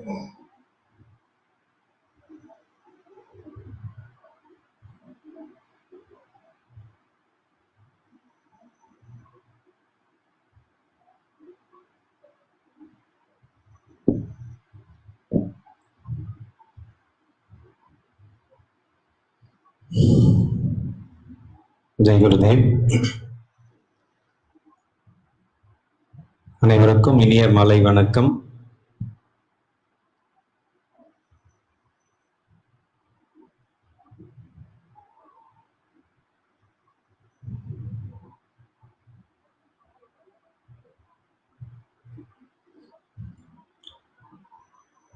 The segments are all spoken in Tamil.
ஜெய் குருதேவ். அனைவருக்கும் இனிய மாலை வணக்கம்.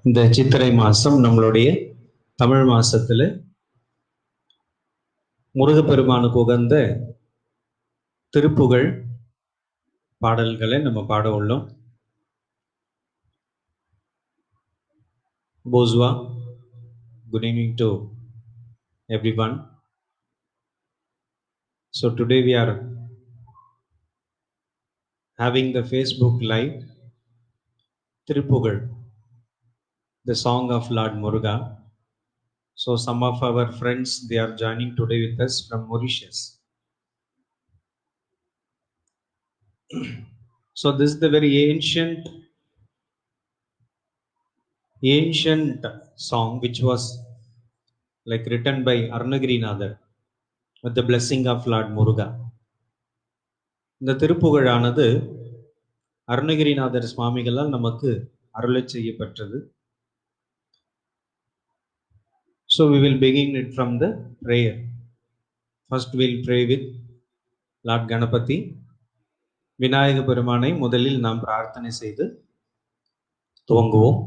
இந்த சித்திரை மாசம் நம்மளுடைய தமிழ் மாசத்துல முருகப்பெருமானுக்கு உகந்த திருப்புகழ் பாடல்களை நம்ம பாட உள்ளோம். Bonsoir, good evening to everyone. So today we are having the Facebook live Tirupugal, the song of Lord Muruga. So some of our friends, they are joining today with us from Mauritius. So this is the very ancient song which was like written by Arunagirinadhar with the blessing of Lord Muruga. இந்த திருப்புகழானது அருணகிரிநாதர் சுவாமிகளால் நமக்கு அருளச் செய்யப்பட்டது. So we will begin it from the prayer. First we will pray with Lord Ganapati. Vinayaka பெருமானை முதலில் நாம் பிரார்த்தனை செய்து துவங்குவோம்.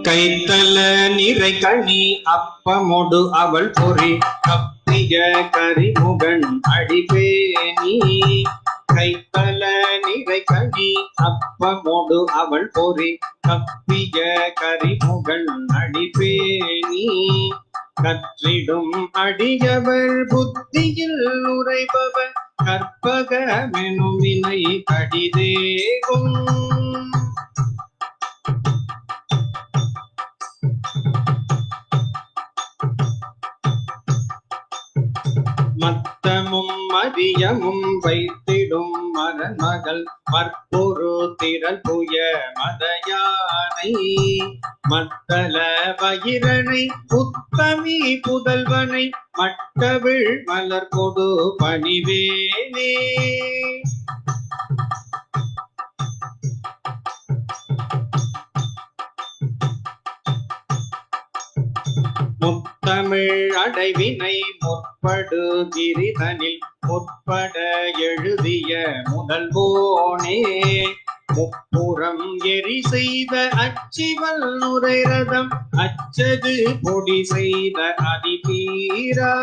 கைத்தல நிறை கனி அப்பமொடு அவள் பொறி கப்பிய கரிமுகன் அடிபேணி. கைத்தல நிறை கனி அப்பமொடு அவள் பொறி கப்பிய கரிமுகன் அடிபேணி. கற்றிடும் அடியவர் புத்தியில் உரைபவர் கற்பகமெனும் வினை கடிதேகும். மத்தமும் மதியமும் வைத்திடும் மரமகள் மற்பொரு திரள் புய மதயானை. மத்தள வயிரனை உத்தமி புதல்வனை மட்டவிழ் மலர் கொடு பணிவேனே. முத்தமிழ் அடைவினை முற்படு கிரிதனில் முற்பட எழுதிய முதல்வோனே. முப்புறம் எரி செய்த அச்சிவல் நுரை ரதம் அச்சது பொடி செய்த அதிதீரா.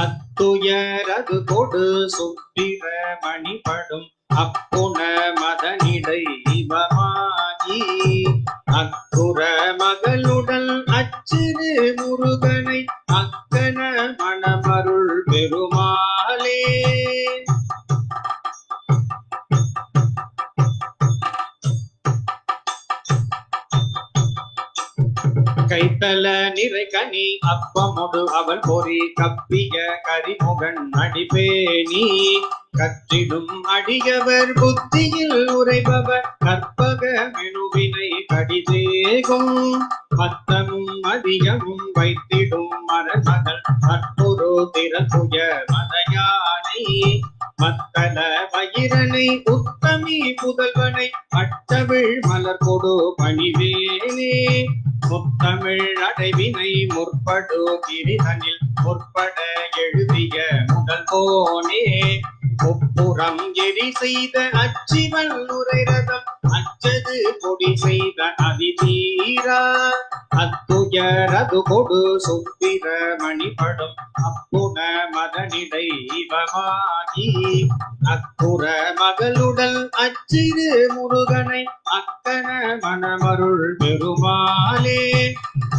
அத்துயரது கொடு சுட்டிர மணிபடும் அப்புன மதனிடை இவமாகி. அக்குற மகளுடல் அச்சிறு முருகனை அக்கன மணமருள் பெருமாளே. கைத்தல நிறை கனி அப்பமொடு அவள் பொறி கப்பிய கரிமுகன் அடிபேணி. கற்றிடும் அடியவர் புத்தியில் உரைபவர் கற்பகமெனுவினை கடிதேகும். மத்தமும் மதியமும் வைத்திடும் மரமகள் மற்பொரு திரள் புய மதயானை. மத்தள வயிரனை உத்தமி புதல்வனை மட்டவிழ் மலர் கொடு பணிவேனே. முத்தமிழ் அடைவினை முற்படு கிரிதனில் முற்பட எழுதிய முதல் போனே முப்புறம் எரி செய்த அச்சிவன் உரை ரதம் அச்சது பொடி செய்த அதிதீரா அத்துயரது கொடு சுப்பிர மணிப்படும் அப்புன மதனிடை இவமாகி அக்குற மகளுடல் அச்சிறு முருகனை அக்கன மணமருள் பெருமாளே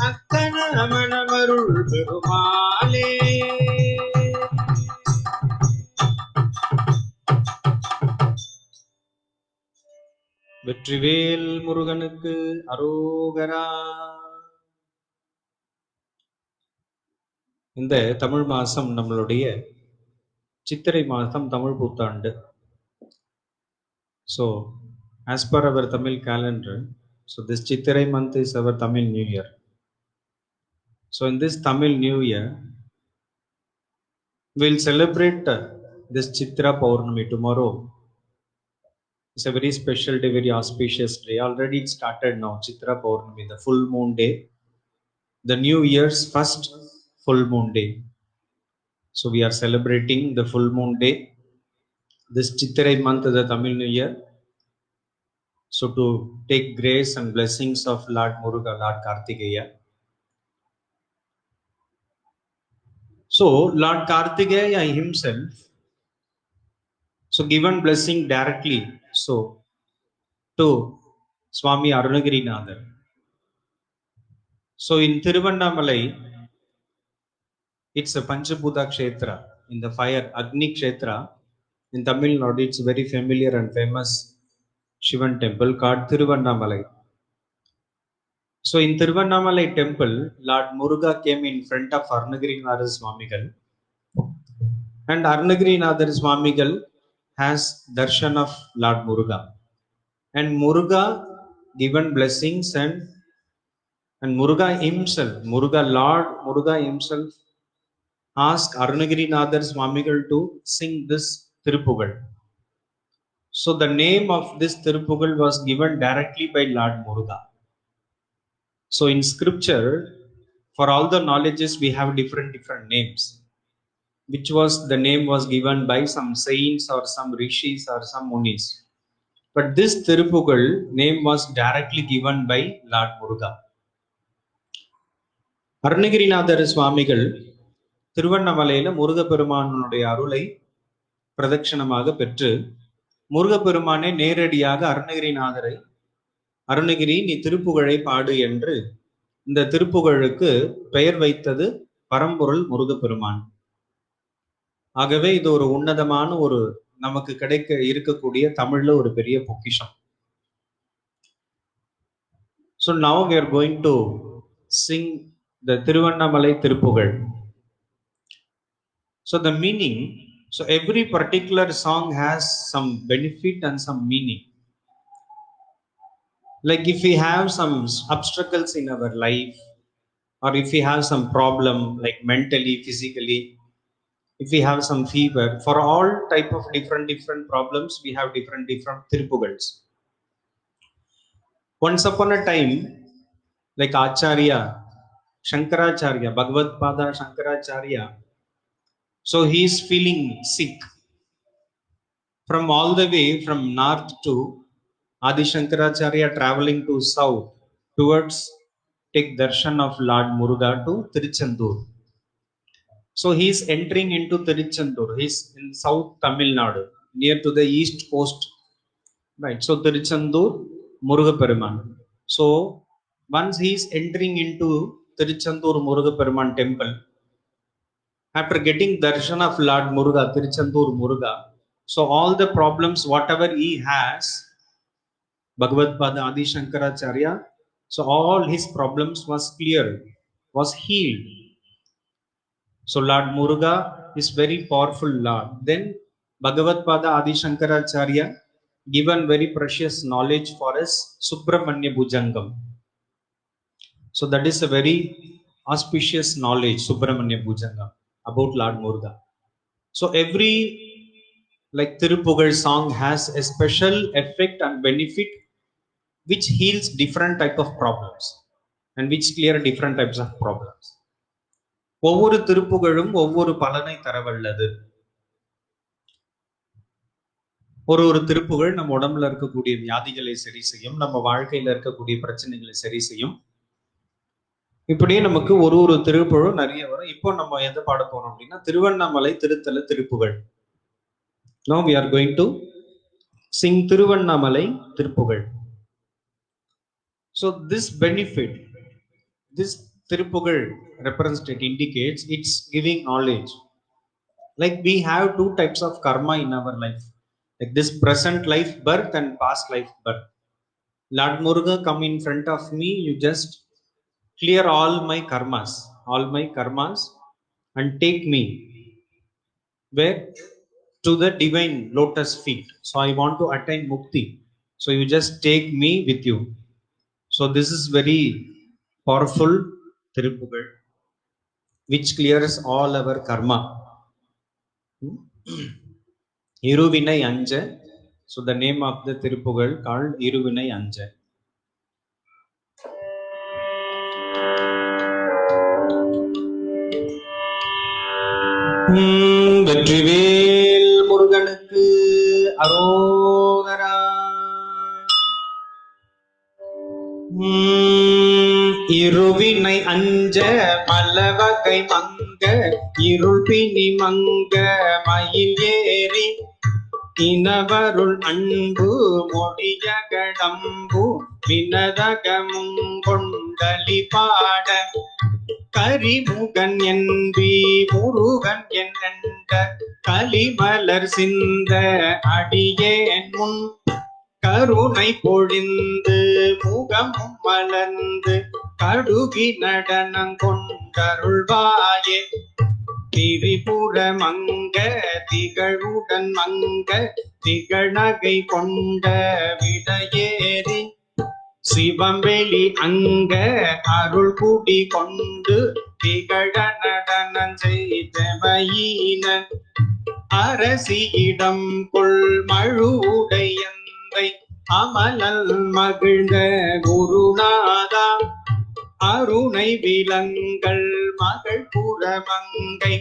அக்கன மணமருள் பெருமாளே. வெற்றிவேல் முருகனுக்கு அரோகரா. இந்த தமிழ் மாசம் நம்மளுடைய சித்திரை மாதம் தமிழ் புத்தாண்டு. So as per our Tamil calendar, so this Chittirai month is our Tamil New Year. So in this Tamil New Year, we'll celebrate this Chitra Paurnami tomorrow. It's a very special day, very auspicious day. Already it started now, Chitra Paurnami, the full moon day, the New Year's first full moon day. So we are celebrating the full moon day. This Chittirai month is the Tamil New Year. So to take grace and blessings of Lord Muruga, Lord Kartikeya. So Lord Kartikeya himself, so given blessing directly, so to Swami Arunagirinatha. So in Tiruvannamalai, it's a Panchabhuta Kshetra, in the fire, Agni Kshetra. In Tamil Nadu, it's very familiar and famous Shivan temple called Tiruvannamalai. So in Tiruvannamalai temple, Lord Muruga came in front of Arunagirinatha Swamigal. And Arunagirinatha Swamigal has darshan of Lord Muruga. And Muruga given blessings and Muruga himself, Lord Muruga himself asked Arunagirinatha Swamigal to sing this Tirupugal. So the name of this Tirupugal was given directly by Lord Muruga. So in scripture, for all the knowledges, we have different names, which was the name was given by some saints or some rishis or some munis. But this Tirupugal name was directly given by Lord Muruga. Arunagirinathar சுவாமிகள் திருவண்ணாமலையில முருகப்பெருமானுடைய அருளை பிரதட்சணமாக பெற்று முருகப்பெருமானே நேரடியாக அருணகிரிநாதரை, அருணகிரி நீ திருப்புகழை பாடு என்று இந்த திருப்புகழுக்கு பெயர் வைத்தது பரம்பொருள் முருகப்பெருமான். ஆகவே இது ஒரு உன்னதமான ஒரு நமக்கு கிடைக்க இருக்கக்கூடிய தமிழ்ல ஒரு பெரிய பொக்கிஷம். So now we are going to sing the Tiruvannamalai Tirupugal. So the meaning, so every particular song has some benefit and some meaning. Like if we have some obstacles in our life, or if we have some problem like mentally, physically, if we have some fever, for all type of different problems, we have different Tirupugals. Once upon a time, like Acharya, Shankaracharya, Bhagavad Pada Shankaracharya, so he is feeling sick. From all the way from north to Adi Shankaracharya traveling to south towards take darshan of Lord Muruga to Tiruchendur. So he is entering into Tiruchendur. He is in South Tamil Nadu, near to the east coast. Right. So Tiruchendur, Muruga Peruman. So once he is entering into Tiruchendur Muruga Peruman temple, after getting darshan of Lord Muruga, Tiruchendur Muruga, so all the problems, whatever he has, Bhagavad Pada Adi Shankaracharya, so all his problems was cleared, was healed. So Lord Muruga is very powerful Lord. Then Bhagavad Pada Adi Shankaracharya given very precious knowledge for us, Subramanya Bhujangam. So that is a very auspicious knowledge, Subramanya Bhujangam, about Lord Muruga. So every like Tirupugal song has a special effect and benefit which heals different type of problems. and which clear different types of problems. ஒவ்வொரு திருப்புகழும் ஒவ்வொரு பலனை தரவல்லது. ஒரு திருப்புகள் நம்ம உடம்புல இருக்கக்கூடிய வியாதிகளை சரி செய்யும், நம்ம வாழ்க்கையில இருக்கக்கூடிய பிரச்சனைகளை சரி செய்யும். இப்படியே நமக்கு ஒரு திருப்புகளும் நிறைய வரும். இப்போ நம்ம எதை பாட போறோம் அப்படின்னா திருவண்ணாமலை திருத்தல திருப்புகள். Now we are going to sing Tiruvannamalai Thiruppugazh. So this benefit, this Thiruppugazh representative indicates it's giving knowledge. Like we have two types of karma in our life, like this present life birth and past life birth. Lord Muruga, come in front of me, you just clear all my karmas and take me where? To the divine lotus feet. So I want to attain mukti, so you just take me with you. So this is very powerful Thiruppugazh which clears all our karma. இருவினை அஞ்ச. So the name of the Thiruppugazh called இருவினை அஞ்ச. வெற்றிவேல் முருகனுக்கு அரோகரா. இருவினை அஞ்ச பலவகை மங்க இருள் பிணி மங்க மயில் ஏறி இனவருள் அன்பு மொழிய கடம்பு வினதகமும் கொண்டலி பாட கரிமுகன் என்பி முருகன் என்ற கலிமலர் சிந்த அடியேன் முன் கருணை பொழிந்து முகமும் மலர்ந்து கடுகி நடனம் கொண்டருள்வாயே. திரிபுர மங்க திகழுடன் மங்க திகழ்நகை கொண்ட விடையேறி சிவம்பெளி அங்க அருள் குடி கொண்டு திகழ நடனம் செய்தமையின அரசியிடம் கொள் மழுவுடையந்தை அமலல் மகிழ்ந்த குருநாதா அருணை விலங்கள் மகள் புறமங்கை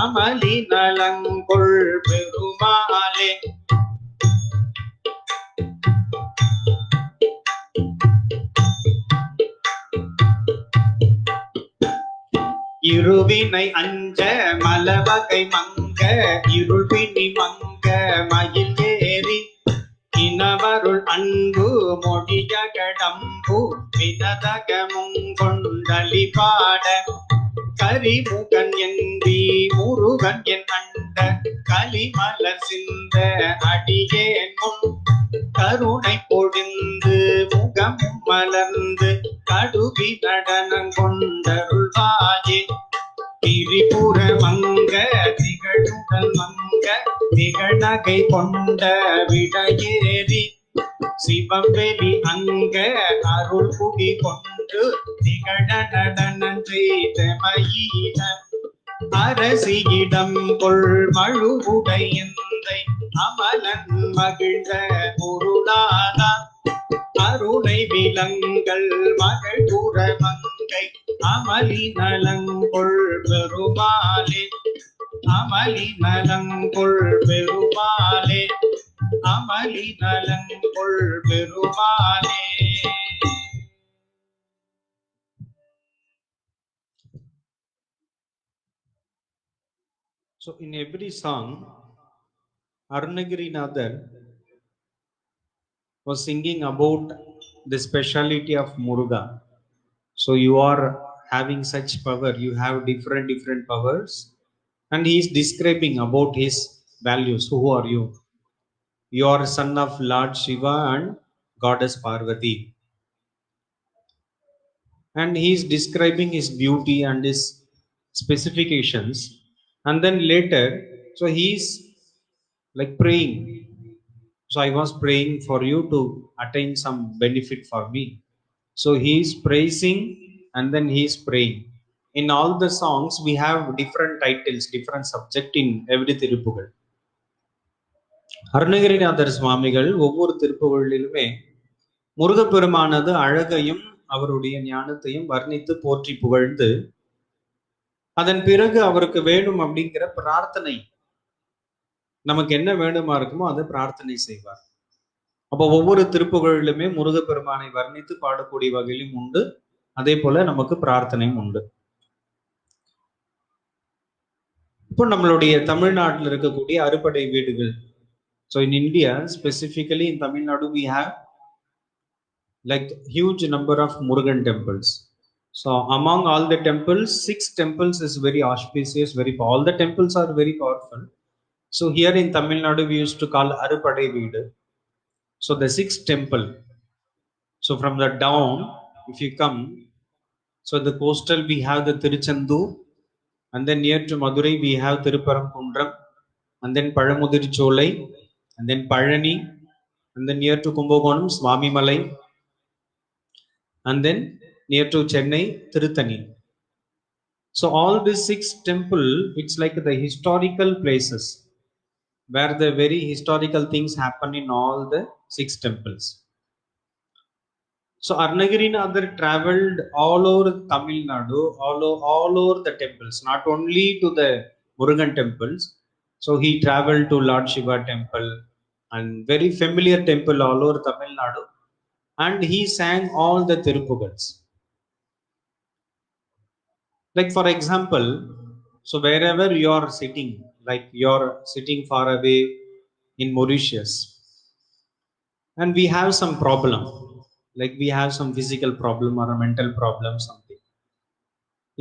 அமளி நலங்கொள் பெருமாளே. இருவினை அஞ்ச மலவகை மங்க இருள் பிணி மங்க மயில் ஏறி இனவருள் அன்பு மொழிய கடம்பு வினதகமும் கொண்டலி பாட கரிமுகன் என்பி முருகன் என் அண்ட கலிமலர் சிந்த அடியேன் முன் கருணை பொழிந்து முகமும் மலர்ந்து கடுகி நடனம் கொண்டருள்வாயே. திரிபுர மங்க திகழுடன் மங்க திகழ்நகை கொண்ட விடையேறி சிவம்பெளி அங்க அருள் குடி கொண்டு திகழ நடனம் செய்தமையின அரசியிடம் கொள் மழுவுடையந்தை அமலன் மகிழ்ந்த குருநாதா அருணை விலங்கள் மகள் புறமங்கை அமளி நலங்கொள் பெருமாளே. அமளி நலங்கொள் பெருமாளே. அமளி நலங்கொள் பெருமாளே. So in every song, Arunagirinathar was singing about the speciality of Muruga. So you are having such power, you have different powers, and he is describing about his values. Who are you? You are son of Lord Shiva and Goddess Parvati. And he is describing his beauty and his specifications. And then later, so he is like praying. So I was praying for you to attain some benefit for me. So he is praising and then he is praying. In all the songs, we have different titles, different subject in every திருப்புகள். அருணகிரிநாதர் சுவாமிகள் ஒவ்வொரு திருப்புகளிலுமே முருகப்பெருமானது அழகையும் அவருடைய ஞானத்தையும் வர்ணித்து போற்றி புகழ்ந்து அதன் பிறகு அவருக்கு வேணும் அப்படிங்கிற பிரார்த்தனை, நமக்கு என்ன வேணுமா இருக்குமோ அதை பிரார்த்தனை செய்வார். அப்போ ஒவ்வொரு திருப்புகழிலுமே முருகப்பெருமானை வர்ணித்து பாடக்கூடிய வகையிலும் உண்டு, அதே போல நமக்கு பிரார்த்தனையும் உண்டு. இப்போ நம்மளுடைய தமிழ்நாட்டில் இருக்கக்கூடிய அறுபடை வீடுகள், so in India specifically in Tamil Nadu we have like huge number of Murugan temples. So among all the temples, 6 temples is very auspicious, all the temples are very powerful. So here in Tamil Nadu we used to call Arupadai Veedu. So the 6th temple. So from the down, if you come, so the coastal we have the Tiruchendur, and then near to Madurai we have Tiruparankundram, and then Palamudir Cholai, and then Palani, and then near to Kumbakonam, Swami Malai, and then near to Chennai, Tirutani. So all these 6 temple, it's like the historical places where the very historical things happen in all the 6 temples. So Arnagirinadhar traveled all over Tamil Nadu, all over the temples, not only to the Murugan temples. So he traveled to Lord Shiva temple and very familiar temple all over Tamil Nadu, and he sang all the Tirupugals. Like for example, so wherever you are sitting, like you're sitting far away in Mauritius, and we have some problem, like we have some physical problem or a mental problem, something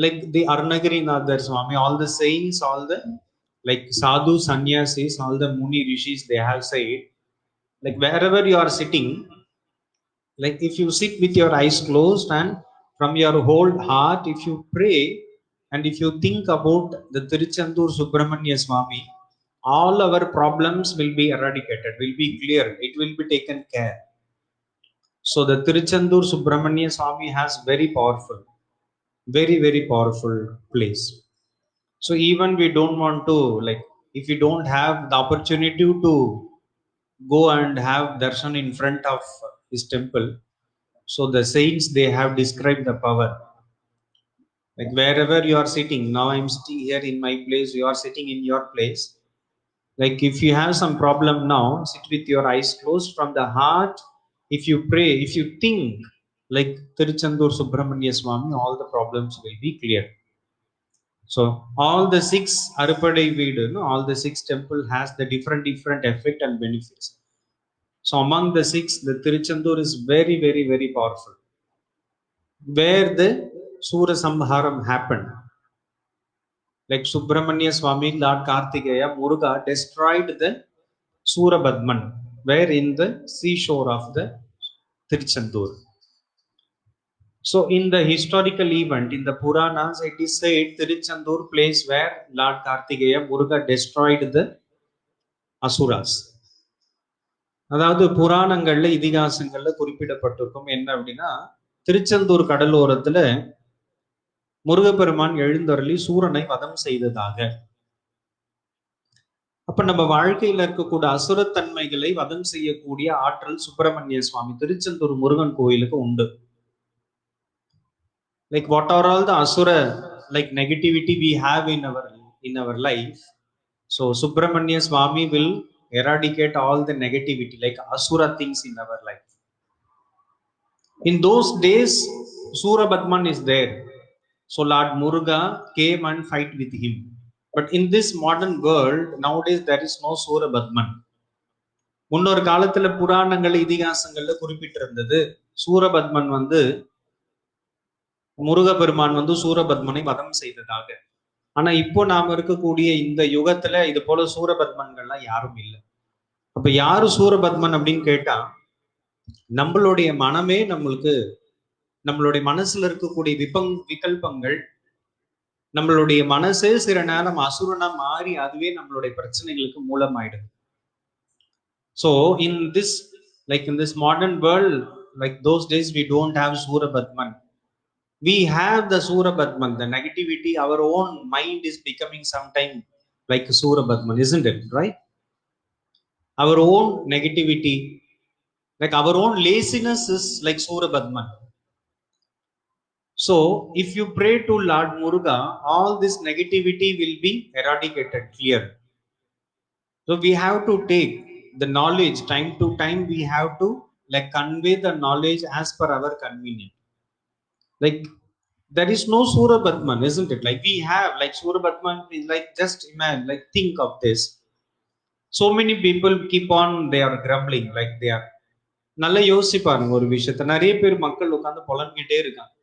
like the Arnagirinadhar Swami, all the saints, all the like sadhu sannyasis, all the muni rishis, they have said, like wherever you are sitting, like if you sit with your eyes closed and from your whole heart, if you pray and if you think about the Tiruchendur Subramanya Swami, all our problems will be eradicated, will be clear, it will be taken care. So the Tiruchendur Subramanya Swami has very powerful, very powerful place. So even we don't want to, like if we don't have the opportunity to go and have darshan in front of his temple, so the saints, they have described the power. Like wherever you are sitting, now I'm sitting here in my place, you are sitting in your place. Like if you have some problem now, sit with your eyes closed, from the heart, if you pray, if you think like Tiruchendur Subramanya Swami, all the problems will be clear. So all the 6 Arupadai Veedu, all the 6 temple has the different effect and benefits. So among the 6, the Tiruchendur is very powerful, where the Sura Samharam happened. Like Subramanya Swami, Lord Kartikeya, Muruga destroyed the Surabadman, where in the seashore of the Tiruchendur. So in the historical event, in the Puranas, it is said Tiruchendur place where Lord Kartikeya, Muruga destroyed the Asuras. அதாவது புராணங்கள்ல இதிகாசங்கள்ல குறிப்பிடப்பட்டிருக்கும் என்ன அப்படின்னா, திருச்செந்தூர் கடலோரத்துல முருகப்பெருமான் எழுந்தருளி சூரனை வதம் செய்ததாக. அப்ப நம்ம வாழ்க்கையில இருக்கக்கூடிய அசுரத்தன்மைகளை வதம் செய்யக்கூடிய ஆற்றல் சுப்பிரமணிய சுவாமி திருச்செந்தூர் முருகன் கோயிலுக்கு உண்டு. Like what are all the asura like negativity we have in our life, so Subramanya Swami will eradicate all the negativity, like asura things in our life. In those days Surabadman is there, so Lord Muruga came and fight with him. But in this modern world nowadays there is no Surabadman. முன்னொரு காலத்துல புராணங்கள் இதிகாசங்கள்ல குறிப்பிட்டிருந்தது சூரபத்மன் வந்து முருகப்பெருமான் வந்து சூரபத்மனை வதம் செய்ததாக. ஆனா இப்போ நாம இருக்கக்கூடிய இந்த யுகத்துல இது போல சூரபத்மன்கள்லாம் யாரும் இல்லை. அப்ப யாரு சூரபத்மன் அப்படின்னு கேட்டா, நம்மளுடைய மனமே நம்மளுக்கு, நம்மளுடைய மனசுல இருக்கக்கூடிய விகல்பங்கள், நம்மளுடைய மனசே சில நேரம் அசுரனா மாறி அதுவே நம்மளுடைய பிரச்சனைகளுக்கு மூலமாயிடுது. So in this, like in this modern world, like those days we don't have Surabadman. We have the Surabadman, the negativity, our own mind is becoming sometime like Surabadman, isn't it? Right? Our own negativity, like our own laziness is like Surabadman. So if you pray to Lord Muruga, all this negativity will be eradicated, clear. So we have to take the knowledge time to time. We have to like convey the knowledge as per our convenience. Like there is no Surabatman, isn't it? Like we have like Surabatman is like, just imagine, like think of this. So many people keep on, they are grumbling, like they are நல்லா யோசிப்பாருங்க ஒரு விஷயத்த. நிறைய பேர் மக்கள் உட்காந்து புலம்பிக்கிட்டே இருக்காங்க,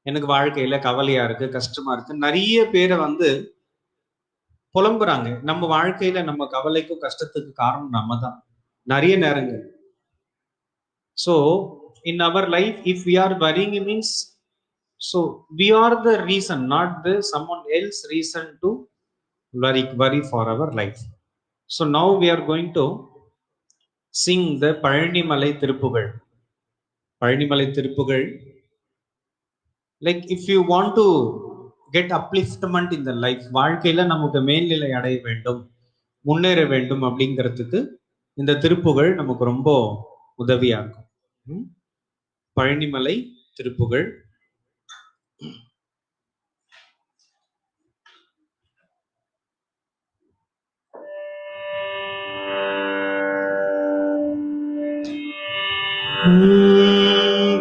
எனக்கு வாழ்க்கையில கவலையா இருக்கு, கஷ்டமா இருக்கு. நிறைய பேரை வந்து புலம்புறாங்க. நம்ம வாழ்க்கையில நம்ம கவலைக்கும் கஷ்டத்துக்கு காரணம் நம்ம தான் நிறைய நேரங்கள். So in our life, if we are worrying, it means so we are the reason, not the someone else reason to worry for our life. So now we are going to sing the Palanimalai Tiruppugal. Palanimalai Tiruppugal. Like if you want to get upliftment in the life, வாழ்க்கையில நமக்கு மேல்நிலை அடைய வேண்டும், முன்னேற வேண்டும் அப்படிங்கிறதுக்கு இந்த திருப்புகழ் நமக்கு ரொம்ப உதவியா இருக்கும். பழனிமலை திருப்புகழ்.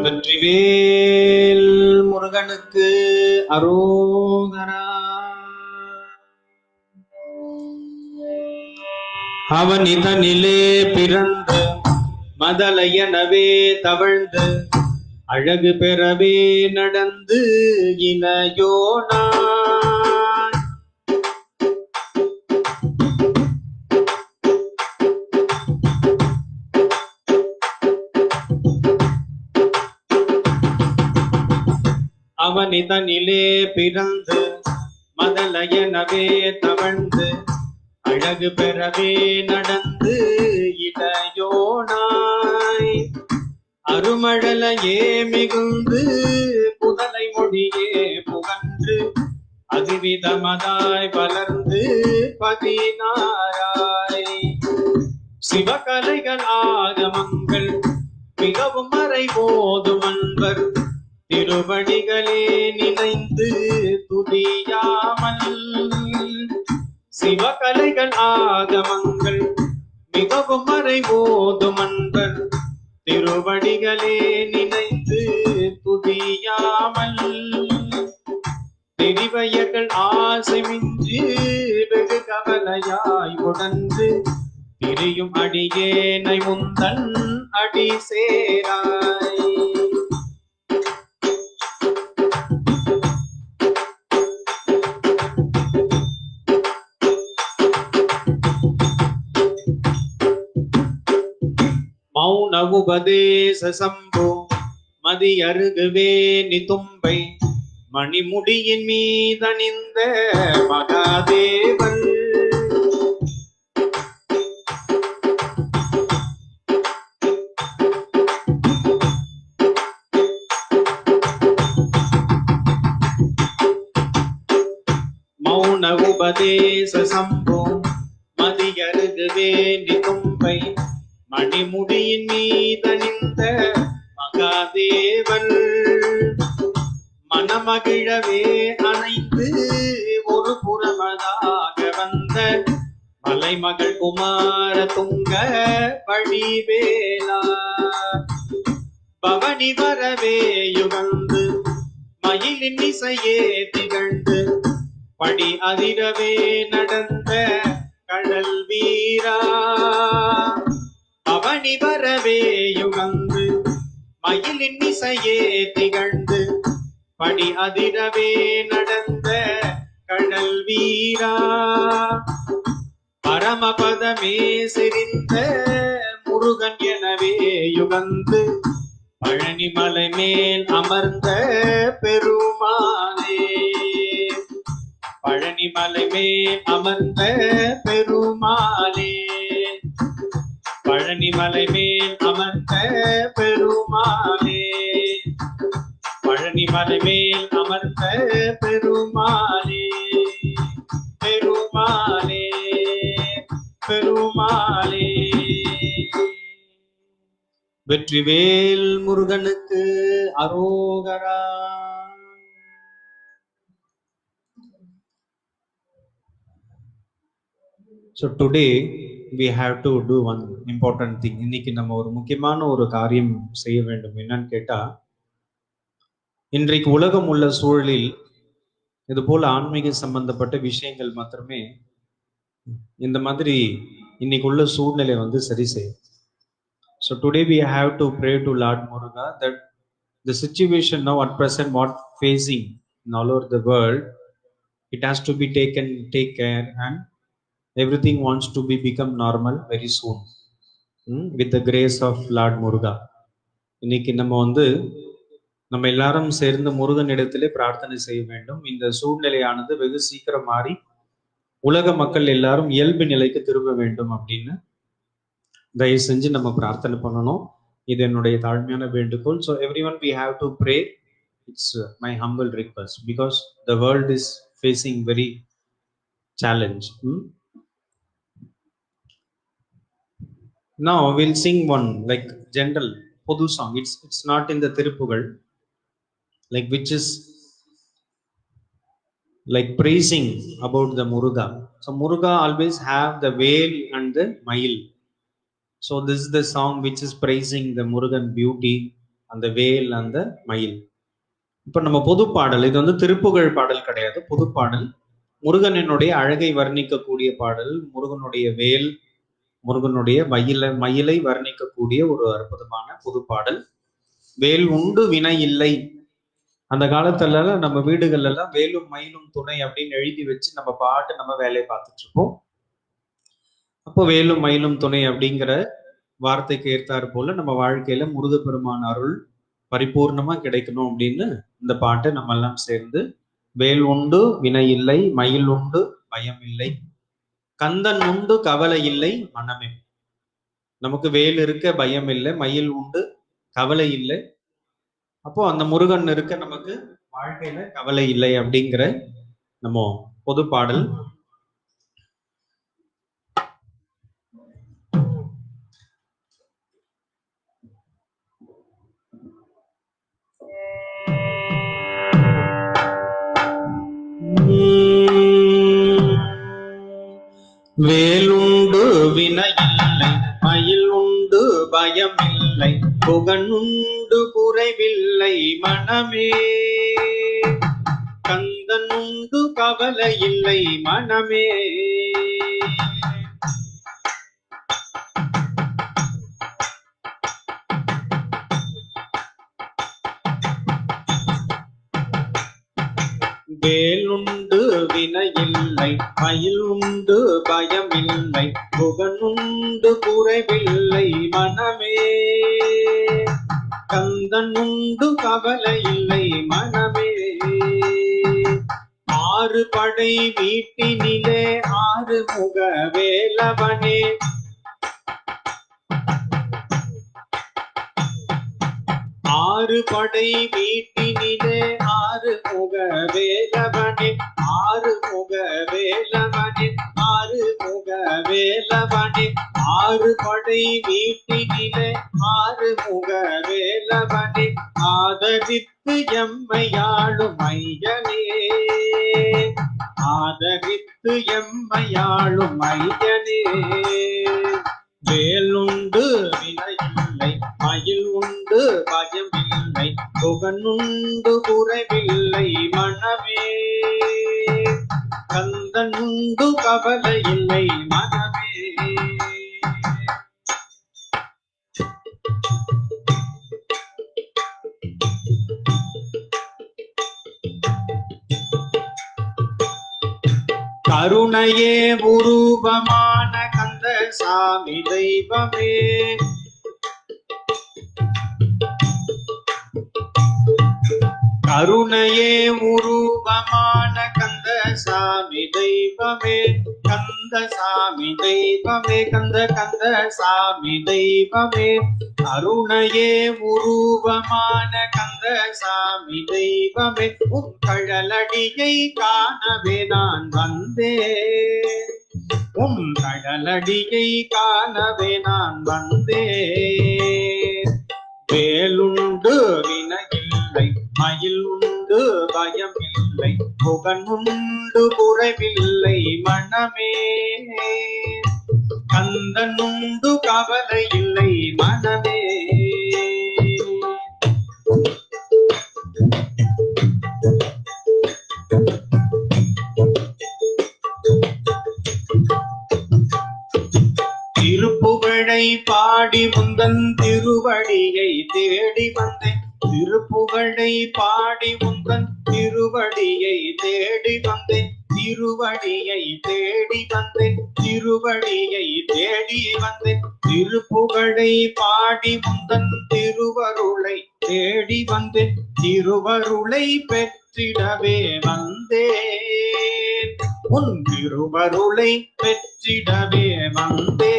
வெற்றிவேல் முருகனுக்கு அரோகரா. அவன் இதனிலே பிறந்து மதலையனவே தவழ்ந்து அழகு பெறவே நடந்து இளையோனா. அவன் இதனிலே பிறந்து மதலையனவே தவழ்ந்து அழகு பெறவே நடந்து இளையோனாய். அருமழலையே மிகுந்து புதலை மொழியே புகன்று அதிவிதமதாய் வளர்ந்து பதினாராய். சிவகலைகள் ஆகமங்கள் மிகவும் மறைபோதும் அன்பர் திருவடிகளே நினைந்து துதியாமல். சிவகலைகள் ஆகமங்கள் மிகவும் மறைபோதும் அன்பர் திருவடிகளே நினைந்து துதியாமல். திரிவயர்கள் ஆசை மிஞ்சு வெகு கவலையாய் உடந்து திரியும் அடியேனை முந்தன் அடி சேராய். மௌன உபதேச சம்போ மதி அருகுவே நிதும்பை மணிமுடியின் மீதணிந்த மகாதேவன். மௌன உபதேச சம்போ மதி அருகுவே நிதும்பை மணிமுடியின் மீதணிந்த மகாதேவன். மனமகிழவே அணைந்து ஒரு புறமதாக வந்த மலைமகள் குமார துங்க வழிவேலா. பவனி வரவே யுகந்து மயிலின் இசையே திகழ்ந்து படி அதிரவே நடந்த கடல் வீரா. பவனி வரவே யுகந்து மயிலின் இசையே திகழ்ந்து படி அதிரவே நடந்த கடல் வீரா. பரமபதமே செறிந்த முருகன் எனவே யுகந்து பழனிமலை மேல் அமர்ந்த பெருமானே. பழனிமலை மேல் அமர்ந்த பெருமானே. பழனிமலை மேல் அமர்ந்த பெருமானே. பழனிமலை மேல் அமர்ந்த பெருமானே. பெருமானே பெருமானே. வெற்றிவேல் முருகனுக்கு அரோகரா. So today we have to do one important thing. இன்னைக்கு நம்ம ஒரு முக்கியமான ஒரு காரியம் செய்ய வேண்டும். என்னன்னு கேட்டா, இன்றைக்கு உலகம் உள்ள சூழலில் இது போல ஆன்மீக சம்பந்தப்பட்ட விஷயங்கள் மாத்திரமே இந்த மாதிரி இன்னைக்கு உள்ள சூழ்நிலை வந்து சரி செய்யும். So today we have to pray to Lord Muruga that the situation now at present what facing in all over the world, it has to be take care, and everything wants to be become normal very soon, with the grace of Lord Muruga. இன்னைக்கு நம்ம எல்லாரும் சேர்ந்து முருகன் இடத்திலே பிரார்த்தனை செய்ய வேண்டும். இந்த சூழ்நிலையானது வெகு சீக்கிரம் மாறி உலக மக்கள் எல்லாரும் இயல்பு நிலைக்கு திரும்ப வேண்டும் அப்படின்னு தயவு செஞ்சு நம்ம பிரார்த்தனை பண்ணணும். இது என்னுடைய தாழ்மையான வேண்டுகோள். So every one we have to pray. It's my humble request because the world is facing very challenge. Now we'll sing one like general Podu song. It's not in the Tirupugal, like which is like praising about the Muruga. So Muruga always have the veil and the mail. So this is the song which is praising the Murugan beauty and the veil and the mail. இப்போ நம்ம பொது பாடல், இது திருப்புகழ் பாடல் கிடையாது, பொது பாடல். முருகனினுடைய அழகை வர்ணிக்கக்கூடிய பாடல், முருகனுடைய வேல், முருகனுடைய மயிலை வர்ணிக்கக்கூடிய ஒரு அற்புதமான பொது பாடல். வேல் உண்டு வினை இல்லை. அந்த காலத்துல நம்ம வீடுகள்ல எல்லாம் வேலும் மயிலும் துணை அப்படின்னு எழுதி வச்சு நம்ம பாட்டு நம்ம வேலையை பார்த்துட்டு இருப்போம். அப்போ வேலும் மயிலும் துணை அப்படிங்கிற வார்த்தைக்கு ஏற்றாறு போல நம்ம வாழ்க்கையில முருகப்பெருமான் அருள் பரிபூர்ணமா கிடைக்கணும் அப்படின்னு இந்த பாட்டை நம்ம எல்லாம் சேர்ந்து, வேல் உண்டு வினை இல்லை, மயில் உண்டு பயம் இல்லை, கந்தன் உண்டு கவலை இல்லை மனமே. நமக்கு வேல் இருக்க பயம் இல்லை, மயில் உண்டு கவலை இல்லை. அப்போ அந்த முருகன் இருக்க நமக்கு வாழ்க்கையில கவலை இல்லை அப்படிங்கிற நம்ம பொது பாடல். வேலுண்டு வினையில்லை, மயில் உண்டு பயமில்லை, புகனுண்டு குறைவில்லை மனமே, கந்தன் உண்டு கவலை இல்லை மனமே. வேலுண்டு வினையில்லை, மயில் உண்டு பயமில்லை, புகனுண்டு குறைவில்லை மனமே, கந்தன் உண்டு கவலை இல்லை மனமே. ஆறு படை வீட்டினிலே ஆறு முக வேலவனே, ஆறு படை வீட்டினிலே ஆறு முக வேலவனே, ஆறு முக வேலவனே, ஆறு முக வேலவனே, ஆறு படை வீட்டினிலே ஆறு முக வேலவனே, ஆதரித்து எம்மையாளும் ஐயனே, ஆதரித்து எம்மையாளும் ஐயனே. வேலுண்டு வினையில்லை, மயில் உண்டு பயமில்லை, புகனுண்டு குறைவில்லை மனமே, கந்தன் உண்டு கவலை இல்லை மனமே. கருணையே உருவமான கந்த சாமி தெய்வமே, கருணையே உருவமான கந்த சாமி தெய்வமே, கந்த சாமி தெய்வமே, கந்த சாமி தெய்வமே, கருணையே உருவமான கந்த சாமி தெய்வமே, உன் கடலடியை காணவே நான் வந்தேன், உன் கடலடியை காணவே நான் வந்தேன். வேலுண்டு வினையில்லை, மயில் உண்டு பயமில்லை புகனுண்டு குறைவில்லை மனமே. கந்தனுண்டு கவலை இல்லை மனமே. திருப்புகழை பாடி முந்தன் திருவடியை தேடி வந்தேன். திருப்புகழை பாடி முந்தன் திருவடியை தேடி வந்தேன். திருவடியை தேடி வந்தேன். திருவடியை தேடி வந்தேன். திருப்புகழை பாடி முந்தன் திருவருளை தேடி வந்தேன். திருவருளை பெற்றிடவே வந்தேன். உன் திருவருளை பெற்றிடவே வந்தேன்.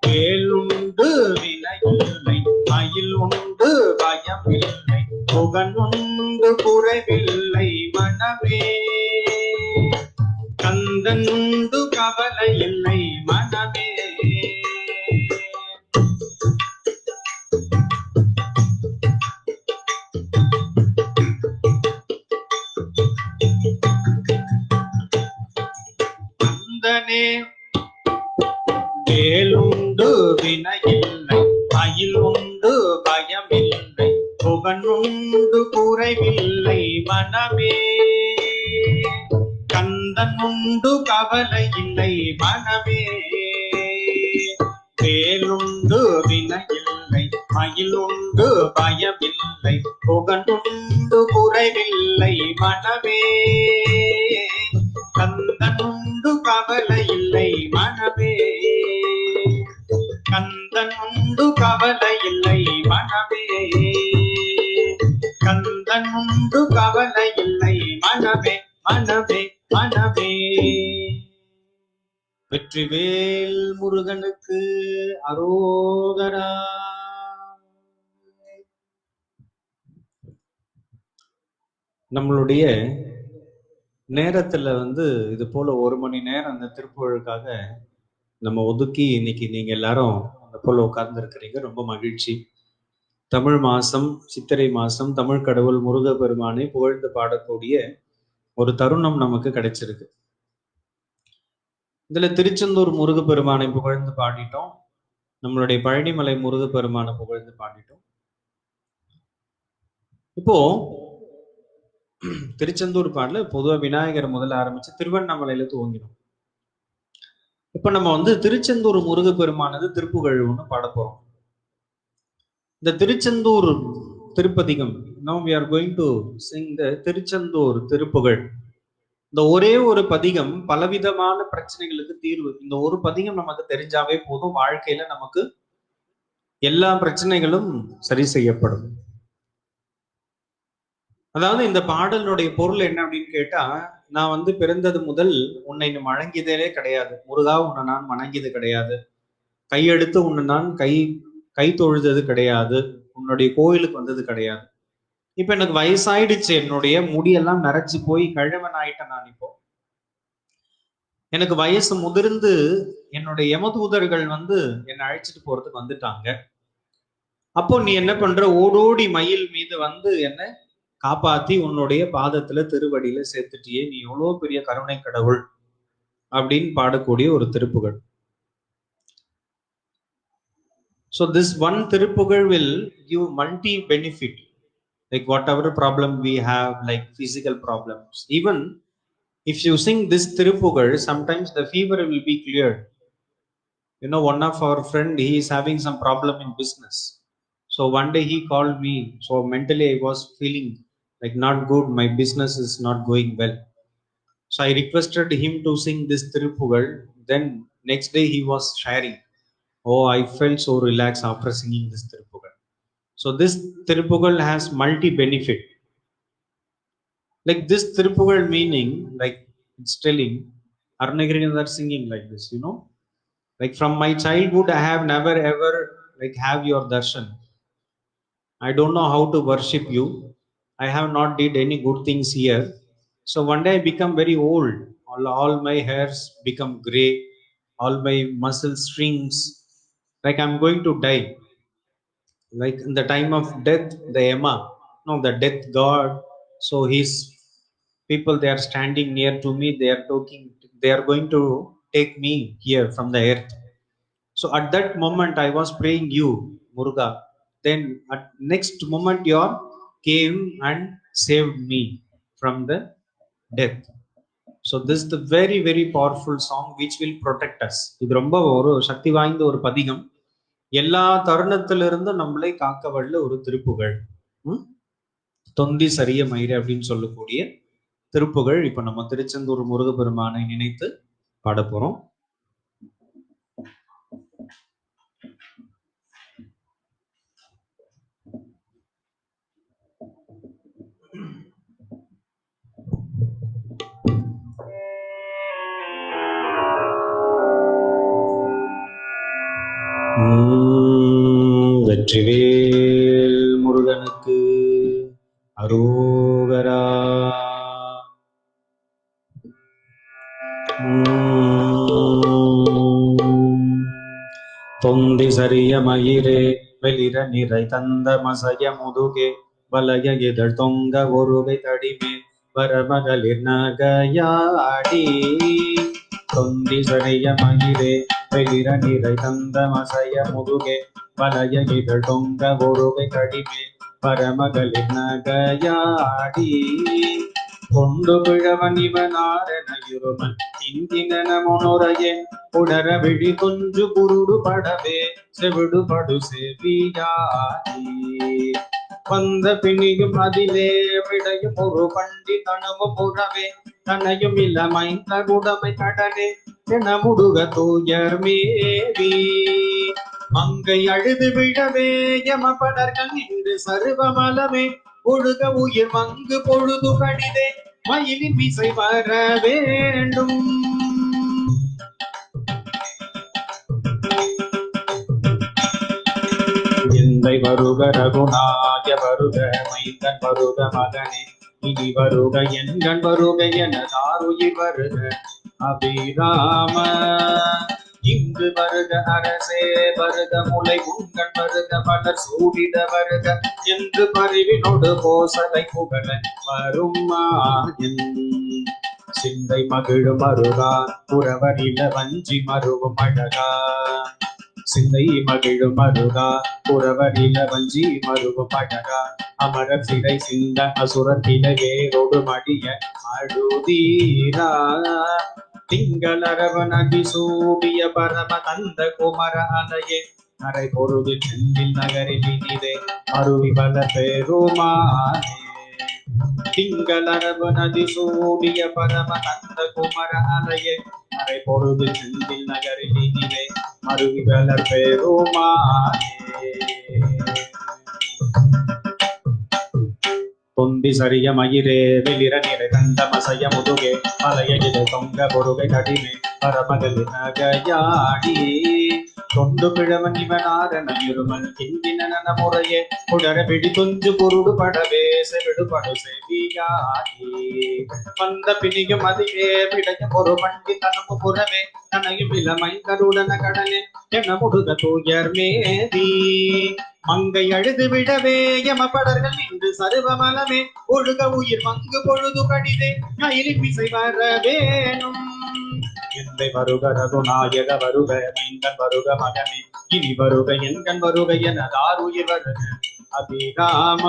வேலுண்டு வினையில்லை மயில் உண்டு பயமில்லை புகனுண்டு குறைவில்லை மனமே. கந்தனுண்டு கவலை இல்லை மனமே. வேலுண்டு வினையில்லை மயில் உண்டு பயமில்லை புகனுண்டு குறைவில்லை மனமே. கந்தனுண்டு கவலை இல்லை மனமே. வேலுண்டு வினையில்லை மயில் உண்டு பயமில்லை புகனுண்டு குறைவில்லை மனமே. கந்தனுண்டு கவலை இல்லை மனமே. கந்தனுண்டு கவலை இல்லை மனமே. கந்தனுண்டு கவலை இல்லை மனமே. மனமே மனமே. வெற்றிவேல் முருகனுக்கு அரோகரா. நம்மளுடைய நேரத்துல இது போல 1 மணி நேரம் அந்த திருப்புகழுக்காக நம்ம ஒதுக்கி இன்னைக்கு நீங்க எல்லாரும் அந்த போல உட்கார்ந்து இருக்கிறீங்க. ரொம்ப மகிழ்ச்சி. தமிழ் மாசம், சித்திரை மாசம், தமிழ் கடவுள் முருக பெருமானை புகழ்ந்து பாடக்கூடிய ஒரு தருணம் நமக்கு கிடைச்சிருக்கு. இதுல திருச்செந்தூர் முருக பெருமானை புகழ்ந்து பாடிட்டோம். நம்மளுடைய பழனிமலை முருக பெருமானை புகழ்ந்து பாடிட்டோம். இப்போ திருச்செந்தூர் பாடல பொதுவா விநாயகர் முதல்ல ஆரம்பிச்சு திருவண்ணாமலையில துவங்கினோம். இப்ப நம்ம திருச்செந்தூர் முருக பெருமானது திருப்புகழ் ஒண்ணு பாட போறோம். இந்த திருச்செந்தூர் திருப்பதிகம், now we are going to sing the Tiruchendur Thiruppugazh. இந்த ஒரே ஒரு பதிகம் பலவிதமான பிரச்சனைகளுக்கு தீர்வு. இந்த ஒரு பதிகம் நமக்கு தெரிஞ்சாவே போதும், வாழ்க்கையில நமக்கு எல்லா பிரச்சனைகளும் சரி செய்யப்படும். அதாவது இந்த பாடலுடைய பொருள் என்ன அப்படின்னு கேட்டா, நான் பிறந்தது முதல் உன்னை வணங்கியதே கிடையாது முருகா, உன்னை நான் வணங்கியது கிடையாது. கையெடுத்து உன்னை நான் கை தொழுதது கிடையாது. உன்னுடைய கோயிலுக்கு வந்தது கிடையாது. இப்ப எனக்கு வயசாயிடுச்சு, என்னுடைய முடியெல்லாம் நரைச்சு போய் கழவன் ஆயிட்டேன். நான் இப்போ எனக்கு வயசு முதிர்ந்து என்னுடைய யமதூதர்கள் என்னை அழைச்சிட்டு போறதுக்கு வந்துட்டாங்க. அப்போ நீ என்ன பண்ற, ஓடோடி மயில் மீது என்ன காப்பாத்தி உன்னுடைய பாதத்துல திருவடியில சேர்த்துட்டியே, நீ எவ்வளவு பெரிய கருணை கடவுள் அப்படின்னு பாடக்கூடிய ஒரு Thiruppugazh. So this one Thiruppugazh will give multi benefit, like whatever problem we have, like physical problems. Even if you sing this Thiruppugazh, sometimes the fever will be cleared. You know, one of our friend, he is having some problem in business. So one day he called me. So mentally I was feeling like not good. My business is not going well. So I requested him to sing this Thiruppugazh. Then next day he was sharing, oh, I felt so relaxed after singing this Thiruppugazh. So this Thiruppugazh has multi benefit. Like this Thiruppugazh meaning, like it's telling Arunagirinathar singing like this, you know, like from my childhood I have never ever like have your darshan. I don't know how to worship you. I have not did any good things here. So one day I become very old. All my hairs become gray. All my muscles shrinks. Like I'm going to die. Like in the time of death, the Yama, no, the death god. So his people, they are standing near to me, they are talking, they are going to take me here from the earth. So at that moment I was praying you, Muruga. Then at next moment you are came and saved me from the death. So this is the very very powerful song which will protect us. இது ரொம்ப ஒரு சக்தி வாய்ந்த ஒரு பதிகம். எல்லா தருணத்திலிருந்தும் நம்மளை காக்க வல்ல ஒரு திருப்புகழ். ம்? தொந்தி சரிய மயிறு அப்படின்னு சொல்லக்கூடிய திருப்புகழ் இப்ப நம்ம திருச்செந்தூர் முருகப்பெருமானை நினைத்து பாட போறோம். வெற்றிவேல் முருகனுக்கு அரோகரா. தொந்தி சரிய மயிரே வெளிர நிறை தந்த மசய முதுகே வலய இதழ் தொங்க ஒருகை தடிமே வரமகளிர் நகையாடி. தொந்தி சரிய மயிரே வெளிர நிறை தந்த மசய முதுகே வலய இதழ் தொங்க ஒருகை தடிமே பரமகளிர் நகையாடி. கொண்டு பிழவன் இவனாரென இருமன் இந்தின முனுரையே உடர விழி கொஞ்சு குருடு படவே செவிடு படு செவியாடி. வந்த பிணியும் அதிலே விடையும் ஒரு பண்டி தனமும் புறவே தனையும் இளமைந்த குடமை கடனே என முடுக தூயர் மேவி. மங்கை அழுது விழவே யமபடர்கள் நின்று சருவமலமே ஒழுக உயிர் மங்கு பொழுது கடிதே மயிலின் விசை வர வேண்டும். எந்தை வருக ரகுநாய வருக மைந்தன் வருக மகனே இனி வருக என்கண் வருக எனதாருயிர் வருக அபிராம. இங்கு வருக அரசே வருக முலை உங்கண் வருக பலர் சூடிட வருக என்று பரிவினோடு கோசலை புகழ வரும் மாயன். சிந்தை மகிழ் மருகா புறவரில வஞ்சி மருவும் அழகா. சிந்தை மகிழ் மருகா புறவரில வஞ்சி மருவும் அழகா. அமரர் சிறை சிந்த அசுரத்தில வேரோடு மடிய அழுதீரா. திங்களரவன் அதிசூடிய பரம தந்த குமர அலையே நரை பொருது செந்தில் நகரில் இனிதே அருவி பல பெருமானே. திங்களரவன் அதிசூடிய பரம தந்த குமர அலையே நரை பொருது செந்தில் நகரில் இனிதே அருவி பல பெருமானே. தொந்தி சரிய மயிரே வெளிர நிறை தந்த மசய முதுகே மலைய இது தொங்க பொருகை கடிமே பரமகள் நகையாடி. தொண்டு பிழவன் இவனாரன இருமல் கிண்டின முறையே உடர பிடி கொஞ்சு பொருடு படவே செவிடு படு செவியாடி. வந்த பிணியும் அதிலே பிழையும் ஒரு பண்டி தனமு புறவே தனையும் இளமை கருடன கடனே என முடுக தூயர் மேதி. மங்கை அழுது விடவே யமபடர்கள் நின்று சருவமலமே ஒழுக உயிர் மங்கு பொழுது கடிதே மயிலின் விசை வர வேணும். எந்தை வருக ரகுநாயக வருக மைந்தன் வருக மகனே இனி வருக என்கண் வருக எனதாருயிர் வருக அபிராம.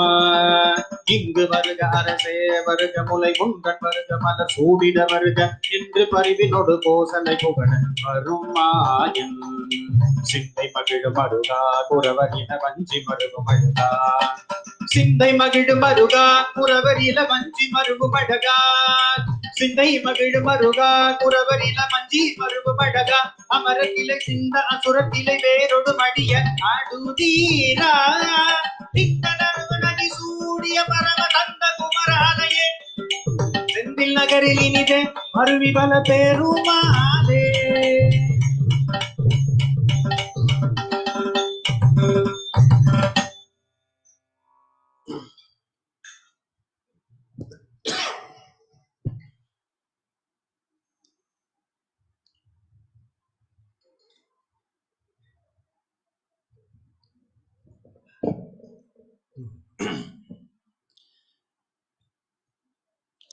இங்கு வருக அரசே வருக முலை உங்கண் வருக மலர் சூடிட வருக என்று பரிவினோடு கோசலை புகழ வரும் மாயன். சிந்தை மகிழ் மருகா குறவரின வஞ்சி மருகும் அழகா. சிந்தை மகிழ் மருகா குறவரில வஞ்சி மருகும் அழகா. சிந்தை மகிழ் மருகா குறவரில வஞ்சி மருகும் அழகா. அமரத்திலை சிந்த அசுரத்திலை வேரோடு மடிய அழுதீரா. திங்களரவன் சூடிய பரம தந்த குமராலையே செந்தில் நகரில் இனிதே அருவி பல பெருமாளே.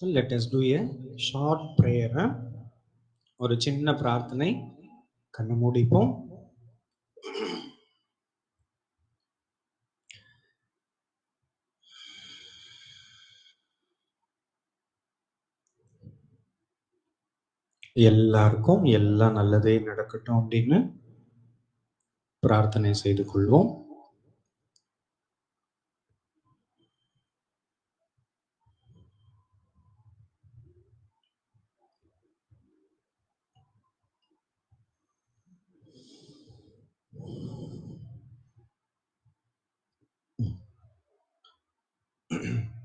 Let us do a short prayer. ஒரு சின்ன பிரார்த்தனை. கண்ணை மூடிப்போம். எல்லாருக்கும் எல்லாம் நல்லதே நடக்கட்டும் அப்படின்னு பிரார்த்தனை செய்து கொள்வோம்.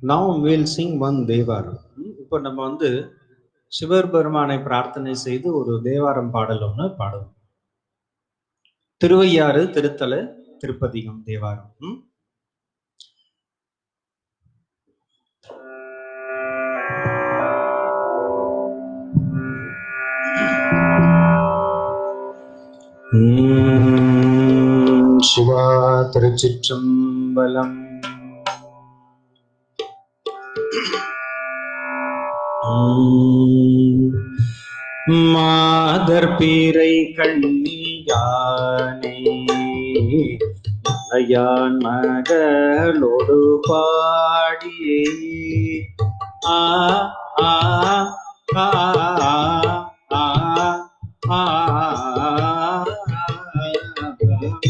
Now we'll sing one Thevaram. இப்போ நம்ம வந்து சிவர் பெருமானை பிரார்த்தனை செய்து ஒரு தேவாரம் பாடல் ஒன்று பாடுவோம். திருவையாறு திருத்தல திருப்பதிகம் தேவாரம். சிவா திருச்சிற்றம்பலம். மாதர் பீரை கண்ணியானே மலையான் மகளோடு பாடியே ஆ ஆ ஆ ஆ ஆ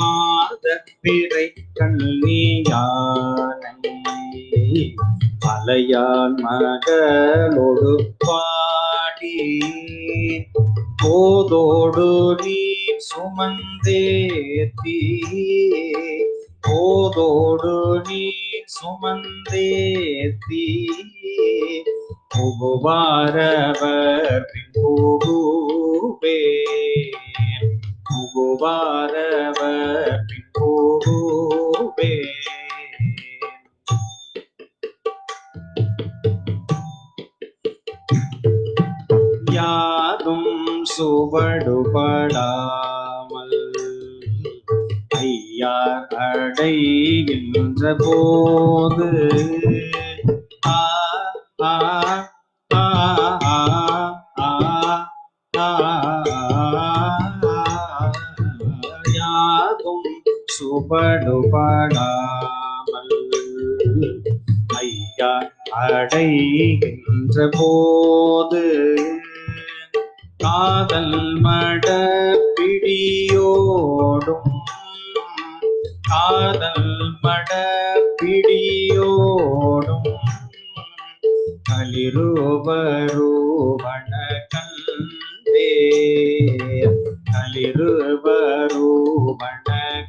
மாதர் பீரை கண்ணியானே மலையான் மகளோடு பாடி போதோடு நீர் சுமந்தேத்தி போதோடு நீர் சுமந்தேத்தி புகுவாரவர் போகுவே புகுவாரவர் போகுவே யாதும் சுவடுபடாமல் ஐயார் அடைகின்ற போது ஆ ஆ ஆ ஆ ஆ யாதும் சுவடுபடாமல் ஐயா அடைகின்ற போது காதல் மட பிடியோடும் காதல் மட பிடியோடும் களிருவரூபண கண்டே களிருவரூபண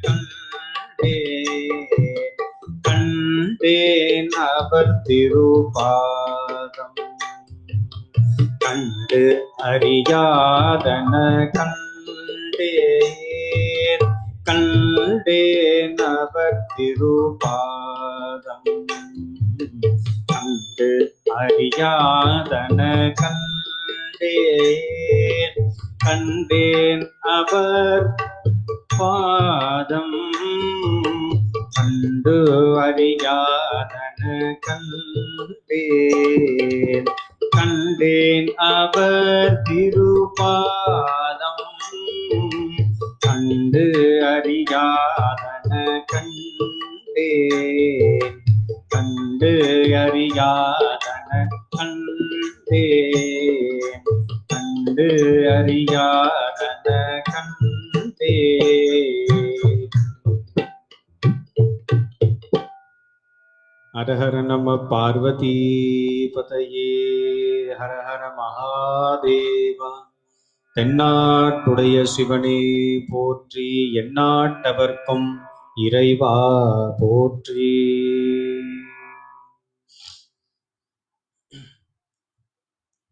கண்டே கண்டேன் அவர் திருபாதம் கண்டு அறியாதன கண்டேன் கண்டேன் அவர் திருபாதம் கண்டு அறியாதன கண்டேன் கண்டேன் அவர் பாதம் கண்டு அறியாதன கண்டேன் கண்டேன் அவர் திருபாதம் கண்டு அறியாதன கண்டேன் கண்டு அறியாதன கண்டேன் கண்டு அறியாதன கண்டேன். ஹர ஹர நம பார்வதி பதையே ஹர ஹர மகாதேவா. தென்னாட்டுடைய சிவனே போற்றி எந்நாட்டவர்க்கும் இறைவா போற்றி.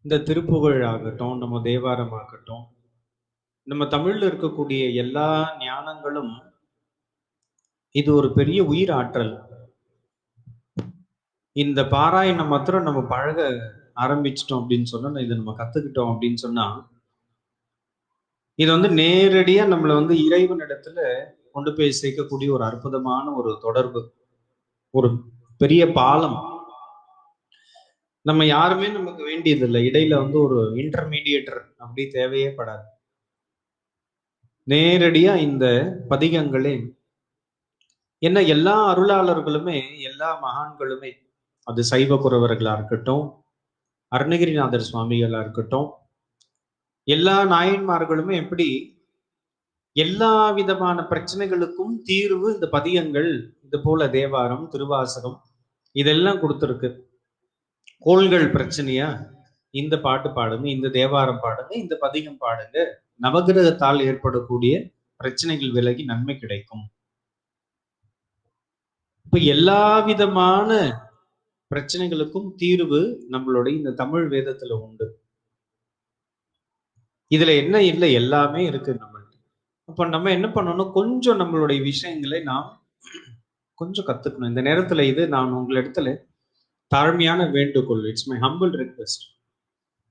இந்த திருப்புகழ் ஆகட்டும், நம்ம தேவாரம் ஆகட்டும், நம்ம தமிழ்ல இருக்கக்கூடிய எல்லா ஞானங்களும் இது ஒரு பெரிய உயிர் ஆற்றல். இந்த பாராயணம் மாத்திரம் நம்ம பழக ஆரம்பிச்சிட்டோம் அப்படின்னு சொன்னா, இதை நம்ம கத்துக்கிட்டோம் அப்படின்னு சொன்னா, இது வந்து நேரடியா நம்மளை வந்து இறைவனிடத்துல கொண்டு போய் சேர்க்கக்கூடிய ஒரு அற்புதமான ஒரு தொடர்பு, ஒரு பெரிய பாலம். நம்ம யாருமே நமக்கு வேண்டியது இல்லை. இடையில வந்து ஒரு இன்டர்மீடியேட்டர் அப்படி தேவையே படாது. நேரடியா இந்த பதிகங்களே என்ன, எல்லா அருளாளர்களுமே, எல்லா மகான்களுமே, அது சைவ குரவர்களா இருக்கட்டும், அருணகிரிநாதர் சுவாமிகளா இருக்கட்டும், எல்லா நாயன்மார்களுமே எப்படி எல்லா விதமான பிரச்சனைகளுக்கும் தீர்வு இந்த பதிகங்கள், இது போல தேவாரம், திருவாசகம் இதெல்லாம் கொடுத்துருக்கு. கோள்கள் பிரச்சனையா, இந்த பாட்டு பாடுங்க, இந்த தேவாரம் பாடுங்க, இந்த பதிகம் பாடுங்க, நவகிரகத்தால் ஏற்படக்கூடிய பிரச்சனைகள் விலகி நன்மை கிடைக்கும். இப்ப எல்லா விதமான பிரச்சனைகளுக்கும் தீர்வு நம்மளுடைய இந்த தமிழ் வேதத்துல உண்டு. இதுல என்ன இல்லை, எல்லாமே இருக்கு நம்மள்ட்ட. அப்ப நம்ம என்ன பண்ணணும், கொஞ்சம் நம்மளுடைய விஷயங்களை நாம் கொஞ்சம் கத்துக்கணும். இந்த நேரத்துல இது நான் உங்களிடத்துல தாழ்மையான வேண்டுகோள், இட்ஸ் மை ஹம்பிள் ரிக்வெஸ்ட்.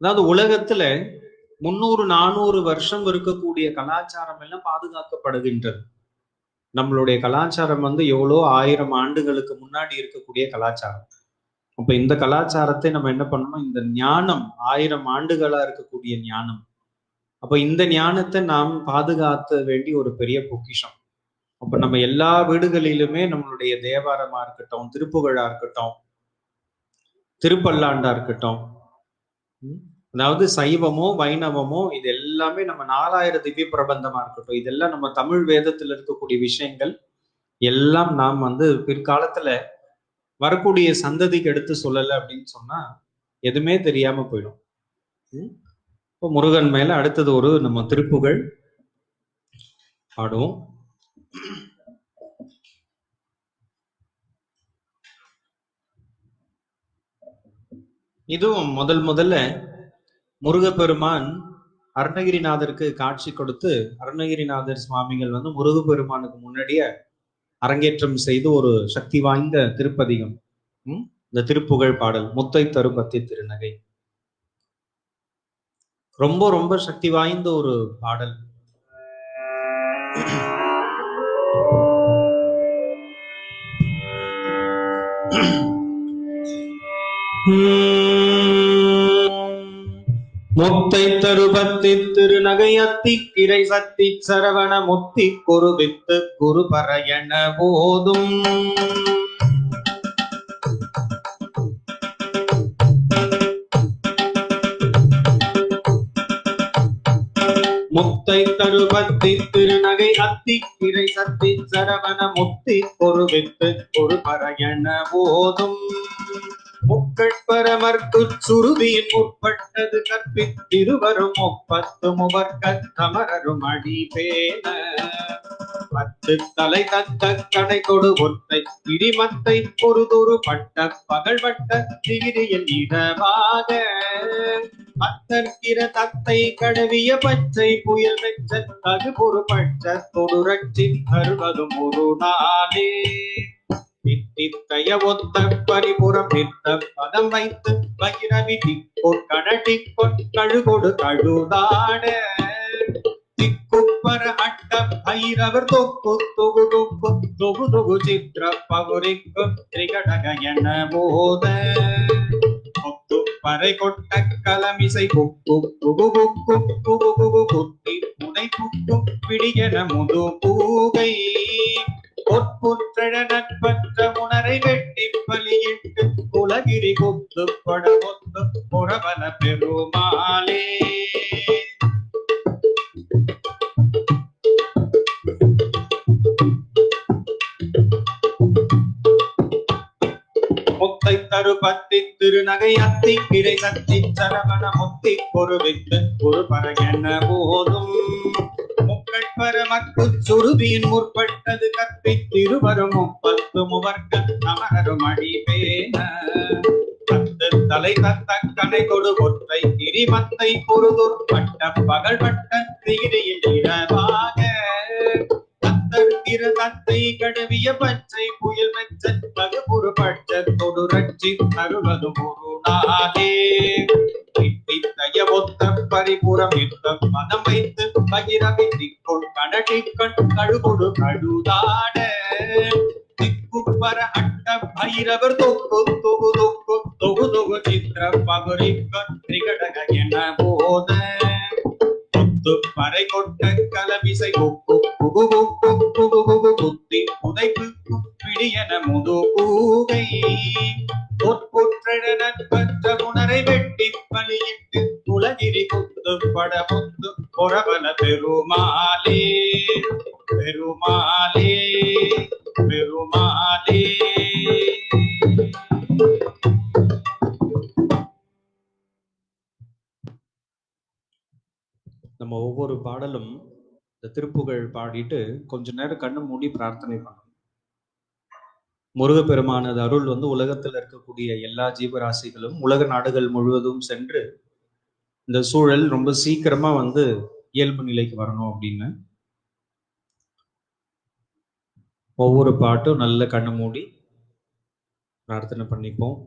அதாவது உலகத்துல 300-400 வருஷம் இருக்கக்கூடிய கலாச்சாரம் எல்லாம் பாதுகாக்கப்படுகின்றது. நம்மளுடைய கலாச்சாரம் வந்து எவ்வளோ 1000 ஆண்டுகளுக்கு முன்னாடி இருக்கக்கூடிய கலாச்சாரம். அப்ப இந்த கலாச்சாரத்தை நம்ம என்ன பண்ணணும், இந்த ஞானம் 1000 ஆண்டுகளா இருக்கக்கூடிய ஞானம், அப்ப இந்த ஞானத்தை நாம் பாதுகாத்த வேண்டிய ஒரு பெரிய பொக்கிஷம். அப்ப நம்ம எல்லா வீடுகளிலுமே நம்மளுடைய தேவாரமா இருக்கட்டும், திருப்புகழா இருக்கட்டும், திருப்பல்லாண்டா இருக்கட்டும், அதாவது சைவமோ வைணவமோ இது எல்லாமே, நம்ம 4000 திவ்ய பிரபந்தமா இருக்கட்டும், இதெல்லாம் நம்ம தமிழ் வேதத்துல இருக்கக்கூடிய விஷயங்கள் எல்லாம் நாம் வந்து பிற்காலத்துல வரக்கூடிய சந்ததிக்கு எடுத்து சொல்லலை அப்படின்னு சொன்னா எதுவுமே தெரியாம போயிடும். இப்போ முருகன் மேல அடுத்தது ஒரு நம்ம திருப்புகழ் பாடுவோம். இதுவும் முதல்ல முருகப்பெருமான் அருணகிரிநாதருக்கு காட்சி கொடுத்து, அருணகிரிநாதர் சுவாமிகள் வந்து முருகப்பெருமானுக்கு முன்னாடியே அரங்கேற்றம் செய்து ஒரு சக்தி வாய்ந்த திருப்பதிகம் இந்த திருப்புகழ் பாடல் முத்தை தருபத்தி திருநகை. ரொம்ப ரொம்ப சக்தி வாய்ந்த ஒரு பாடல். முத்தை தருபத்தி திருநகை அத்தி கிரை சத்தி சரவண முத்தி குருவித்து குரு பரையன போதும் முத்தை தருபத்தி திருநகை அத்தி கிரை சத்தி சரவண முத்தி குருவித்து குரு பரையன போதும் முக்கட்பரமர்க்கு சுருதியின் முற்பட்டது கற்பித்திருவரும் முப்பத்து முவர்க்கமரரும் அடிபேன பத்து தலை தத்த கடை கொடு ஒற்றை இடிமத்தை பொறுதொரு பட்ட பகழ்வட்ட திகிரியில் இரவாக அத்தற்கிற தத்தை கடவிய பச்சை புயல் வெச்ச தகு பொறுப்பட்ட தொடுரட்சி தருவதும் ஒரு நாளே தித்தித்தைய ஒத்த பரிபுறம் நிற்க பதம் வைத்து பகிரவி திக்கொட்கடட்டி கொட்கழுகொடு கழுதாட திக்குப்பர அட்ட பைரவர் தொக்கு தொகு தொக்கு தொகு தொகு சித்திர பகுரிக்கு திரிகடக என போத கொத்து பறை கொட்ட கலமிசை குக்கு குகு குக்கு குகு குகு குத்தி புனை குக்கு பிடியன முது பூகை பொற்புற்றழ நட்பற்ற முனரை வெட்டி பலியிட்டு குலகிரி கொத்து படமொத்து புறவன பெருமாளே. முத்தை தருபத்தி திருநகை அத்தி கிரை சத்தி சரவண முத்தி பொறுவித்து குரு பரகென போதும் முக்கட்பரமக்கு சுருதியின் முற்பட்டது கற்பித்திருவரும் முப்பத்து முவர்க்க அமரரும் அடிபேன பத்து தலை தத்த கனை கொடு ஒற்றை கிரிமத்தை பொறுதொரு பட்ட பகழ்பட்ட திகிரியில் இரவாக தத்தற்கிற தத்தை கடவிய பச்சை புயல் மெச்ச தகு பொறுப்பட்ட தொடுரட்சி தருவதும் ஒரு நாளே தித்தித்தைய ஒத்த பரிபுறம் யுத்த பதம் வைத்து பகிரவி திக்கொள் கடட்டிக்கண் கழுகொடு கழுதாட திக்குப்பர அட்ட பைரவர் தொக்கு தொகு தொக்கு தொகு முதுகு சித்திர பகுரி கத்திரிகடக என போத முத்து பறை கொட்ட கலவிசை குத்தி புதைப்பு பிடியன முது பூகை பொற்புற்ற உணரை வெட்டி பலியிட்டு உலகிரி குத்து பட முத்து பொறவல பெருமாளே பெருமாளே பெருமாளே. நம்ம ஒவ்வொரு பாடலும் இந்த திருப்புகழ் பாடிட்டு கொஞ்ச நேரம் கண்ணு மூடி பிரார்த்தனை பண்ணணும். முருகப்பெருமானது அருள் உலகத்தில் இருக்கக்கூடிய எல்லா ஜீவராசிகளும் உலக நாடுகள் முழுவதும் சென்று இந்த சூழல் ரொம்ப சீக்கிரமா இயல்பு நிலைக்கு வரணும் அப்படின்னு ஒவ்வொரு பாட்டும் நல்ல கண்ணு மூடி பிரார்த்தனை பண்ணிப்போம்.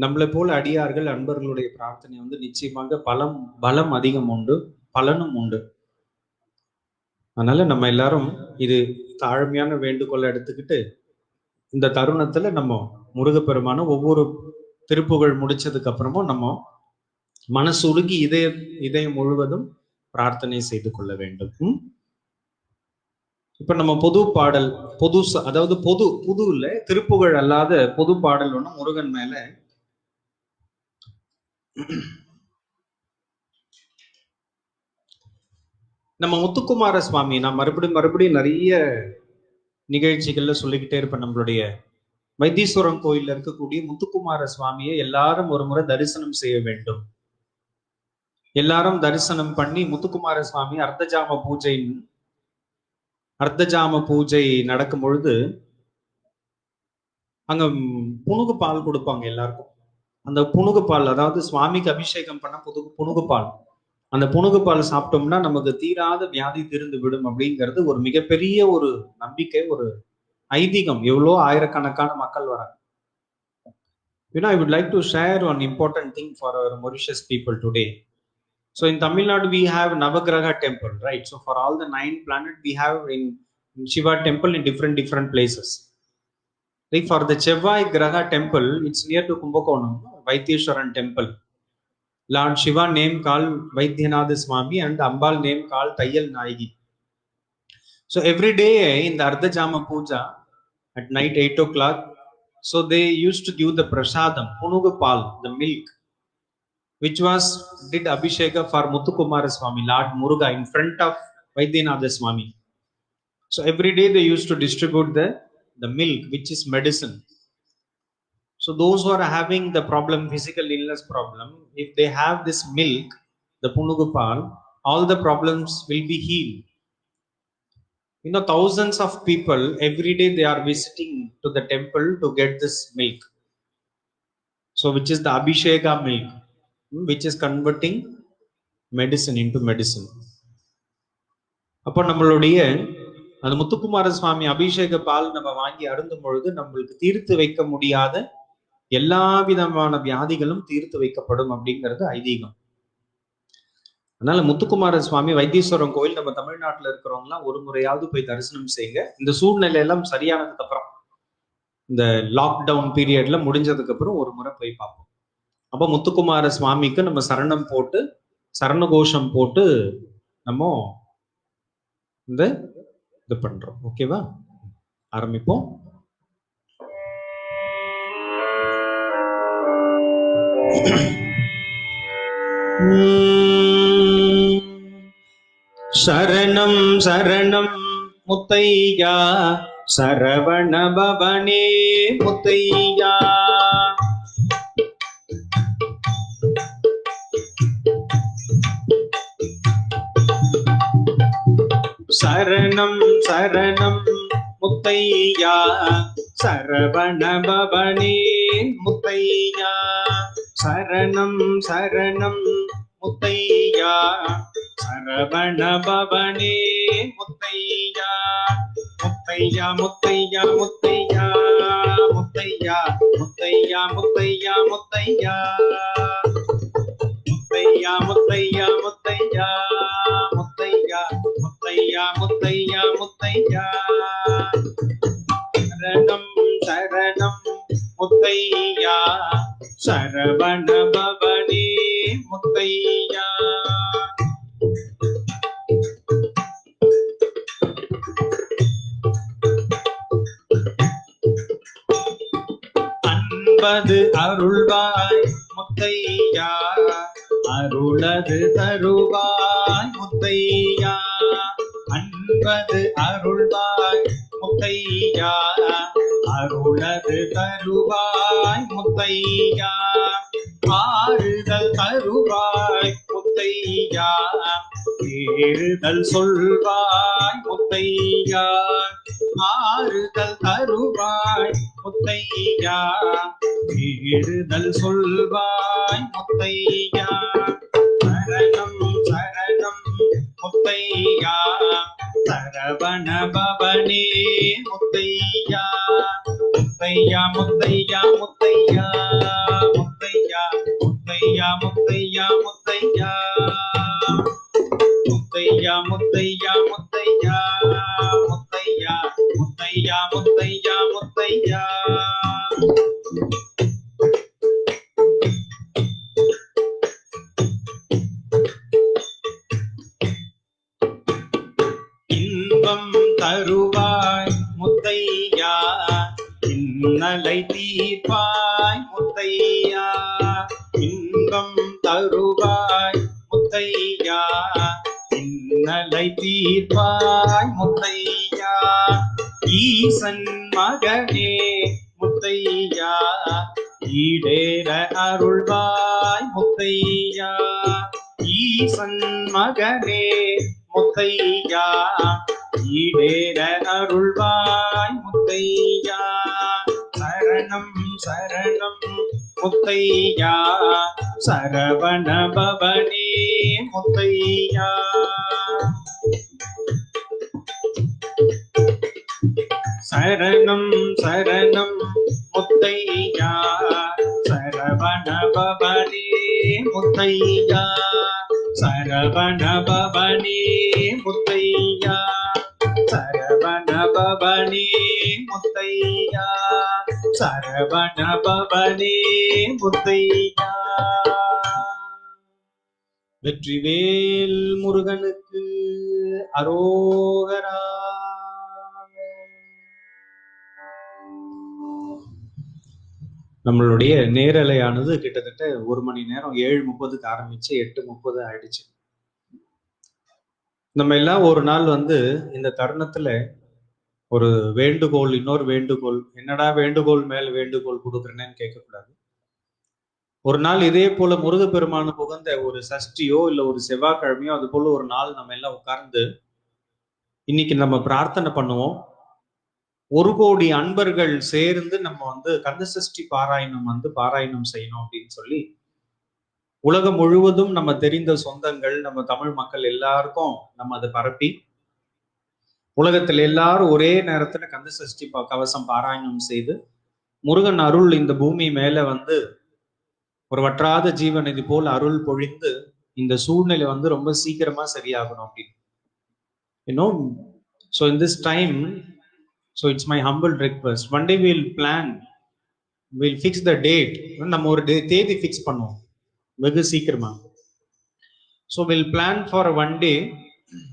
நம்மளை போல அடியார்கள் அன்பர்களுடைய பிரார்த்தனை நிச்சயமாக பலம் அதிகம் உண்டு, பலனும் உண்டு. அதனால நம்ம எல்லாரும் இது தாழ்மையான வேண்டுகோளை எடுத்துக்கிட்டு இந்த தருணத்துல நம்ம முருகப்பெருமான ஒவ்வொரு திருப்புகழ் முடிச்சதுக்கு அப்புறமும் நம்ம மனசுருகி இதயம் முழுவதும் பிரார்த்தனை செய்து கொள்ள வேண்டும். இப்ப நம்ம பொது பாடல் அதாவது புது இல்ல திருப்புகழ் அல்லாத பொது பாடல் முருகன் மேல நம்ம முத்துக்குமார சுவாமி, நான் மறுபடியும் நிறைய நிகழ்ச்சிகள்ல சொல்லிக்கிட்டே இருப்பேன். நம்மளுடைய வைத்தீஸ்வரம் கோயில்ல இருக்கக்கூடிய முத்துக்குமார சுவாமியை எல்லாரும் ஒரு முறை தரிசனம் செய்ய வேண்டும். எல்லாரும் தரிசனம் பண்ணி முத்துக்குமார சுவாமி அர்த்தஜாம பூஜை நடக்கும் பொழுது அங்க புனுகு பால் கொடுப்பாங்க எல்லாருக்கும். அந்த புனுகு பால், அதாவது சுவாமிக்கு அபிஷேகம் பண்ண புனுகு பால், அந்த புனுகு பால் சாப்பிட்டோம்னா நமக்கு தீராத வியாதி தீர்ந்து விடும் அப்படிங்கிறது ஒரு மிகப்பெரிய ஒரு நம்பிக்கை, ஒரு ஐதீகம். எவ்வளோ ஆயிரக்கணக்கான மக்கள் வராங்க. I would like to share one important thing for our Mauritius people today. So in Tamil Nadu we have Navagraha temple, right? So for all the 9 planets we have in Shiva temple in different places. Like for the Chevai Graha temple, it's near to Kumbakonam, Vaiteshwaran temple. Lord Shiva name called Vaidyanatha Swami and Ambal name called Tayyal Nayagi. So every day in the Ardhajama Puja at night 8 o'clock, so they used to give the prasadam, Punugu Pal, the milk, which did Abhisheka for Muthukumara Swami, Lord Muruga, in front of Vaidyanatha Swami. So every day they used to distribute the milk, which is medicine. So those who are having the problem, physical illness problem, if they have this milk, the Punugu Pal, all the problems will be healed. Thousands of people every day they are visiting to the temple to get this milk. So which is the Abhisheka milk, which is converting medicine into medicine. அப்போ நம்மளுடைய அந்த முத்துக்குமார சுவாமி அபிஷேக பால் நம்ம வாங்கி அருந்தும் பொழுது நம்மளுக்கு தீர்த்து வைக்க முடியாத எல்லா விதமான வியாதிகளும் தீர்த்து வைக்கப்படும் அப்படிங்கிறது ஐதீகம். அதனால முத்துக்குமார சுவாமி வைத்தீஸ்வரம் கோயில் நம்ம தமிழ்நாட்டில் இருக்கிறவங்கலாம் ஒரு முறையாவது போய் தரிசனம் செய்யுங்க. இந்த சூழ்நிலை எல்லாம் சரியானதுக்கு அப்புறம், இந்த லாக்டவுன் பீரியட்ல முடிஞ்சதுக்கு அப்புறம் ஒரு முறை போய் பார்ப்போம். அப்போ முத்துக்குமார சுவாமிக்கு நம்ம சரணம் போட்டு சரண கோஷம் போட்டு நம்ம இது பண்றோம். ஓகேவா? ஆரம்பிப்போம். சரணம் சரணம் முத்தையா சரவண பவனே முத்தையா. சரணம் சரணம் முத்தையா சரவண பவனே முத்தையா. சரணம் சரணம் முத்தையா சரவண பவனே முத்தையா. முத்தையா முத்தையா முத்தையா முத்தையா முத்தையா முத்தையா முத்தையா முத்தையா முத்தையா முத்தையா முத்தையா முத்தையா முத்தையா முத்தையா. சரணம் சரணம் முத்தையா சரவண பவனே முத்தையா. அன்பது அருள்வாய் முத்தையா, அருளது தருவாய் முத்தையா. அன்பது அருள்வாய் முத்தையா, அருளது தருவாய் முத்தையா. ஆறுதல் தருவாய் முத்தையா, ஏறுதல் சொல்வாய் முத்தையா. ஆறுதல் தருவாய் முத்தையா, ஏறுதல் சொல்வாய் முத்தையா. சரணம் சரணம் முத்தையா, சரவண பவனே முத்தையா. முத்தையா முத்தையா முத்தையா முத்தையா முத்தையா முத்தையா முத்தையா முத்தையா முத்தையா முத்தையா முத்தையா முத்தையா முத்தையா முத்தையா. இன்பம் தருவாய் முத்தையா, இன்னலை தீர்ப்பாய் முத்தையா. இன்பம் தருவாய் முத்தையா, இன்னலை தீர்ப்பாய் முத்தையா. ஈசன் மகனே முத்தையா, ஈடேற அருள்வாய் முத்தையா. ஈசன் மகனே முத்தையா, ஈடேற அருள்வாய் முத்தையா. சரணம் சரணம் முத்தையா, சரவண பவனே முத்தையா. சரணம் சரணம் முத்தையா, சரவண பவனே முத்தையா. சரவண பவனே முத்தையா, சரவண பவனே முத்தையா. சரவண பவனே முத்தையா. வெற்றிவேல் முருகனுக்கு அரோகரா. நம்மளுடைய நேரலையானது கிட்டத்தட்ட 1 மணி நேரம் 7:30க்கு ஆரம்பிச்சு 8:30 ஆயிடுச்சு. நம்ம எல்லாம் ஒரு நாள் இந்த தருணத்துல ஒரு வேண்டுகோள், இன்னொரு வேண்டுகோள், என்னடா வேண்டுகோள் மேல் வேண்டுகோள் கொடுக்குறேன்னு கேட்கக்கூடாது. ஒரு நாள் இதே போல முருகப்பெருமானு புகழ்ந்த ஒரு சஷ்டியோ இல்ல ஒரு செவ்வாய்க்கிழமையோ அது போல ஒரு நாள் நம்ம எல்லாம் உட்கார்ந்து இன்னைக்கு நம்ம பிரார்த்தனை பண்ணுவோம். 1 கோடி அன்பர்கள் சேர்ந்து நம்ம கந்தசஷ்டி பாராயணம் செய்யணும் அப்படின்னு சொல்லி உலகம் முழுவதும் நம்ம தெரிந்த சொந்தங்கள், நம்ம தமிழ் மக்கள் எல்லாருக்கும் நம்ம அதை பரப்பி உலகத்தில் எல்லாரும் ஒரே நேரத்துல கந்தசஷ்டி கவசம் பாராயணம் செய்து முருகன் அருள் இந்த பூமி மேல ஒரு வற்றாத ஜீவன் இது போல அருள் பொழிந்து இந்த சூழ்நிலை ரொம்ப சீக்கிரமா சரியாகணும் அப்படின்னு. So in this time, so it's my humble request. One day we'll fix the date. நம்ம ஒரு தேதி ஃபிக்ஸ் பண்ணுவோம் வெகு சீக்கிரமா. So we'll plan for one day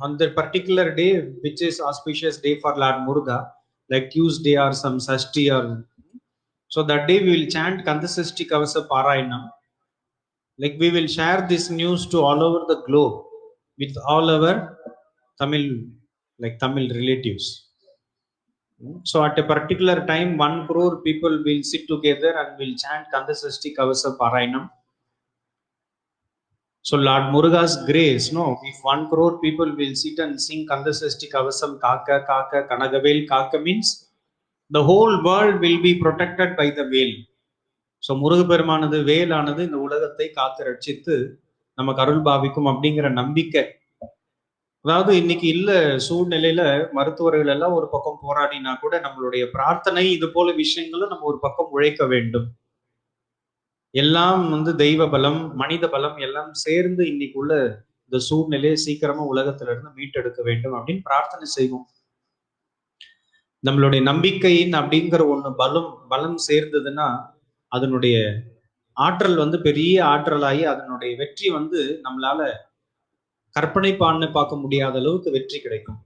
on the particular day which is auspicious day for Lord Muruga, like Tuesday or some Sashti or so that day we will chant Kandasashti Kavasa Parayanam. Like we will share this news to all over the globe with all our Tamil relatives. So at a particular time 1 crore people will sit together and will chant Kandasashti Kavasa Parayanam. So Lord Muruga's grace, if 1 crore people will sit and sing Kandasashti Kavasam Kaka Kaka Kanagavel Kaka means the whole world will be protected by the veil. So முருகப்பெருமானது வேலானது இந்த உலகத்தை காத்து ரட்சித்து நமக்கு அருள் பாவிக்கும் அப்படிங்கிற நம்பிக்கை. அதாவது இன்னைக்கு இல்ல சூழ்நிலையில மருத்துவர்கள் எல்லாம் ஒரு பக்கம் போராடினா கூட நம்மளுடைய பிரார்த்தனை இது போல விஷயங்களும் நம்ம ஒரு பக்கம் உழைக்க வேண்டும். எல்லாம் தெய்வ பலம், மனித பலம் எல்லாம் சேர்ந்து இன்னைக்கு உள்ள இந்த சூழ்நிலையை சீக்கிரமா உலகத்துல இருந்து மீட்டெடுக்க வேண்டும் அப்படின்னு பிரார்த்தனை செய்வோம். நம்மளுடைய நம்பிக்கையின் அப்படிங்கிற ஒண்ணு பலம் சேர்ந்ததுன்னா அதனுடைய ஆற்றல் வந்து பெரிய ஆற்றலாகி அதனுடைய வெற்றி வந்து நம்மளால கற்பனை பண்ண பார்க்க முடியாத அளவுக்கு வெற்றி கிடைக்கும்.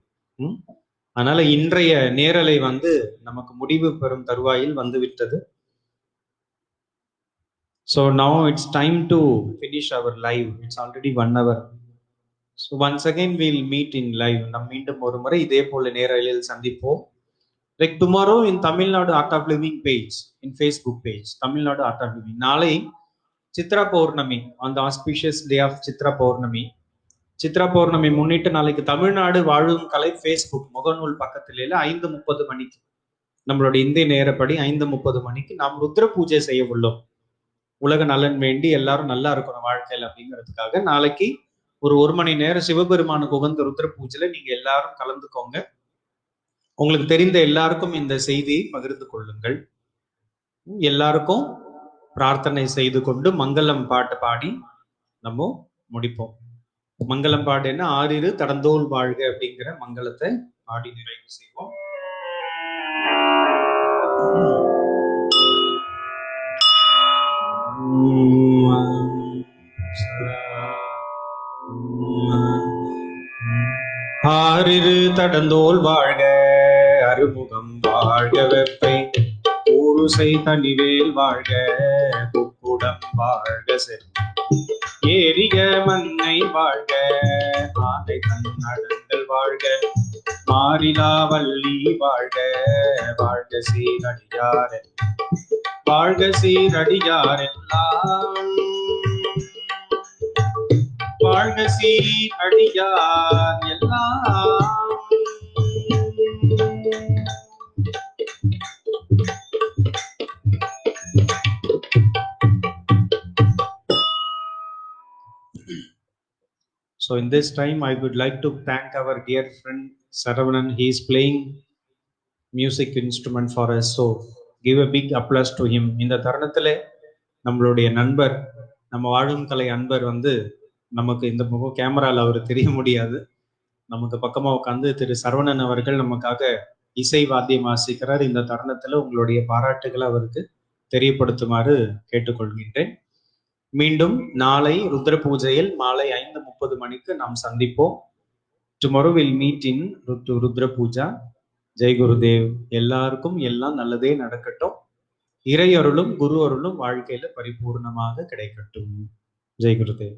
அதனால இன்றைய நேரலை வந்து நமக்கு முடிவு பெறும் தருவாயில் வந்து விட்டது. So now it's time to finish our live. It's already 1 hour. So once again we'll meet in live. நாம் மீண்டும் ஒரு முறை இதே போல நேரலையில் சந்திப்போம். Like tomorrow in Tamil Nadu Art of Living page, in Facebook page, Tamil Nadu Art of Living. நாளை Chitra Pournami, on the auspicious day of Chitra Pournami. Chitra Pournami முன்னிட்டு நாளைக்கு தமிழ்நாடு வாழும் கலை ஃபேஸ்புக் முகநூல் பக்கத்திலே 5:30 மணிக்கு நம்மளுடைய இந்திய நேரப்படி 5:30 மணிக்கு நாம் ருத்ர பூஜை செய்ய உள்ளோம். உலக நலன் வேண்டி எல்லாரும் நல்லா இருக்கணும் வாழ்க்கையில் அப்படிங்கிறதுக்காக நாளைக்கு ஒரு மணி நேரம் சிவபெருமானுக்கு உகந்த ருத்ர பூஜையில நீங்க எல்லாரும் கலந்துக்கோங்க. உங்களுக்கு தெரிந்த எல்லாருக்கும் இந்த செய்தியை பகிர்ந்து கொள்ளுங்கள். எல்லாருக்கும் பிரார்த்தனை செய்து கொண்டு மங்களம் பாட்டு பாடி நம்ம முடிப்போம். மங்களம் பாடு என்ன, ஆறிரு தடந்தோல் வாழ்க அப்படிங்கிற மங்களத்தை பாடி நிறைவு செய்வோம். ஆறிரு தடந்தோல் வாழ்க, அறுமுகம் வாழ்க, வெப்பை ஊருசை தனிவேல் வாழ்க, குக்குடம் வாழ்க, ஏரிய மண்ணை வாழ்க, ஆனை தன்னடங்கள் வாழ்க, மாறிலா வள்ளி வாழ்க, வாழ்க சீரடியார், வாழ்க சீரடியார் எல்லாம், வாழ்க சீரடியார் எல்லாம். So in this time, I would like to thank our dear friend Saravanan. He is playing music instrument for us. So give a big applause to him. இந்த தருணத்துல நம்மளுடைய நண்பர், நம்ம வாழும் கலை அன்பர் வந்து நமக்கு இந்த முகம் கேமரால அவர் தெரிய முடியாது, நமக்கு பக்கமா உட்காந்து திரு சரவணன் அவர்கள் நமக்காக இசை வாத்தியம் வாசிக்கிறார். இந்த தருணத்துல உங்களுடைய பாராட்டுகளை அவருக்கு தெரியப்படுத்துமாறு கேட்டுக்கொள்கின்றேன். மீண்டும் நாளை ருத்ர பூஜையில் மாலை 5:30 மணிக்கு நாம் சந்திப்போம். டுமாரோ வில் மீட் இன் ருத்ர பூஜா. ஜெய் குருதேவ். எல்லாருக்கும் எல்லாம் நல்லதே நடக்கட்டும். இறை அருளும் குரு அருளும் வாழ்க்கையில பரிபூர்ணமாக கிடைக்கட்டும். ஜெய் குருதேவ்.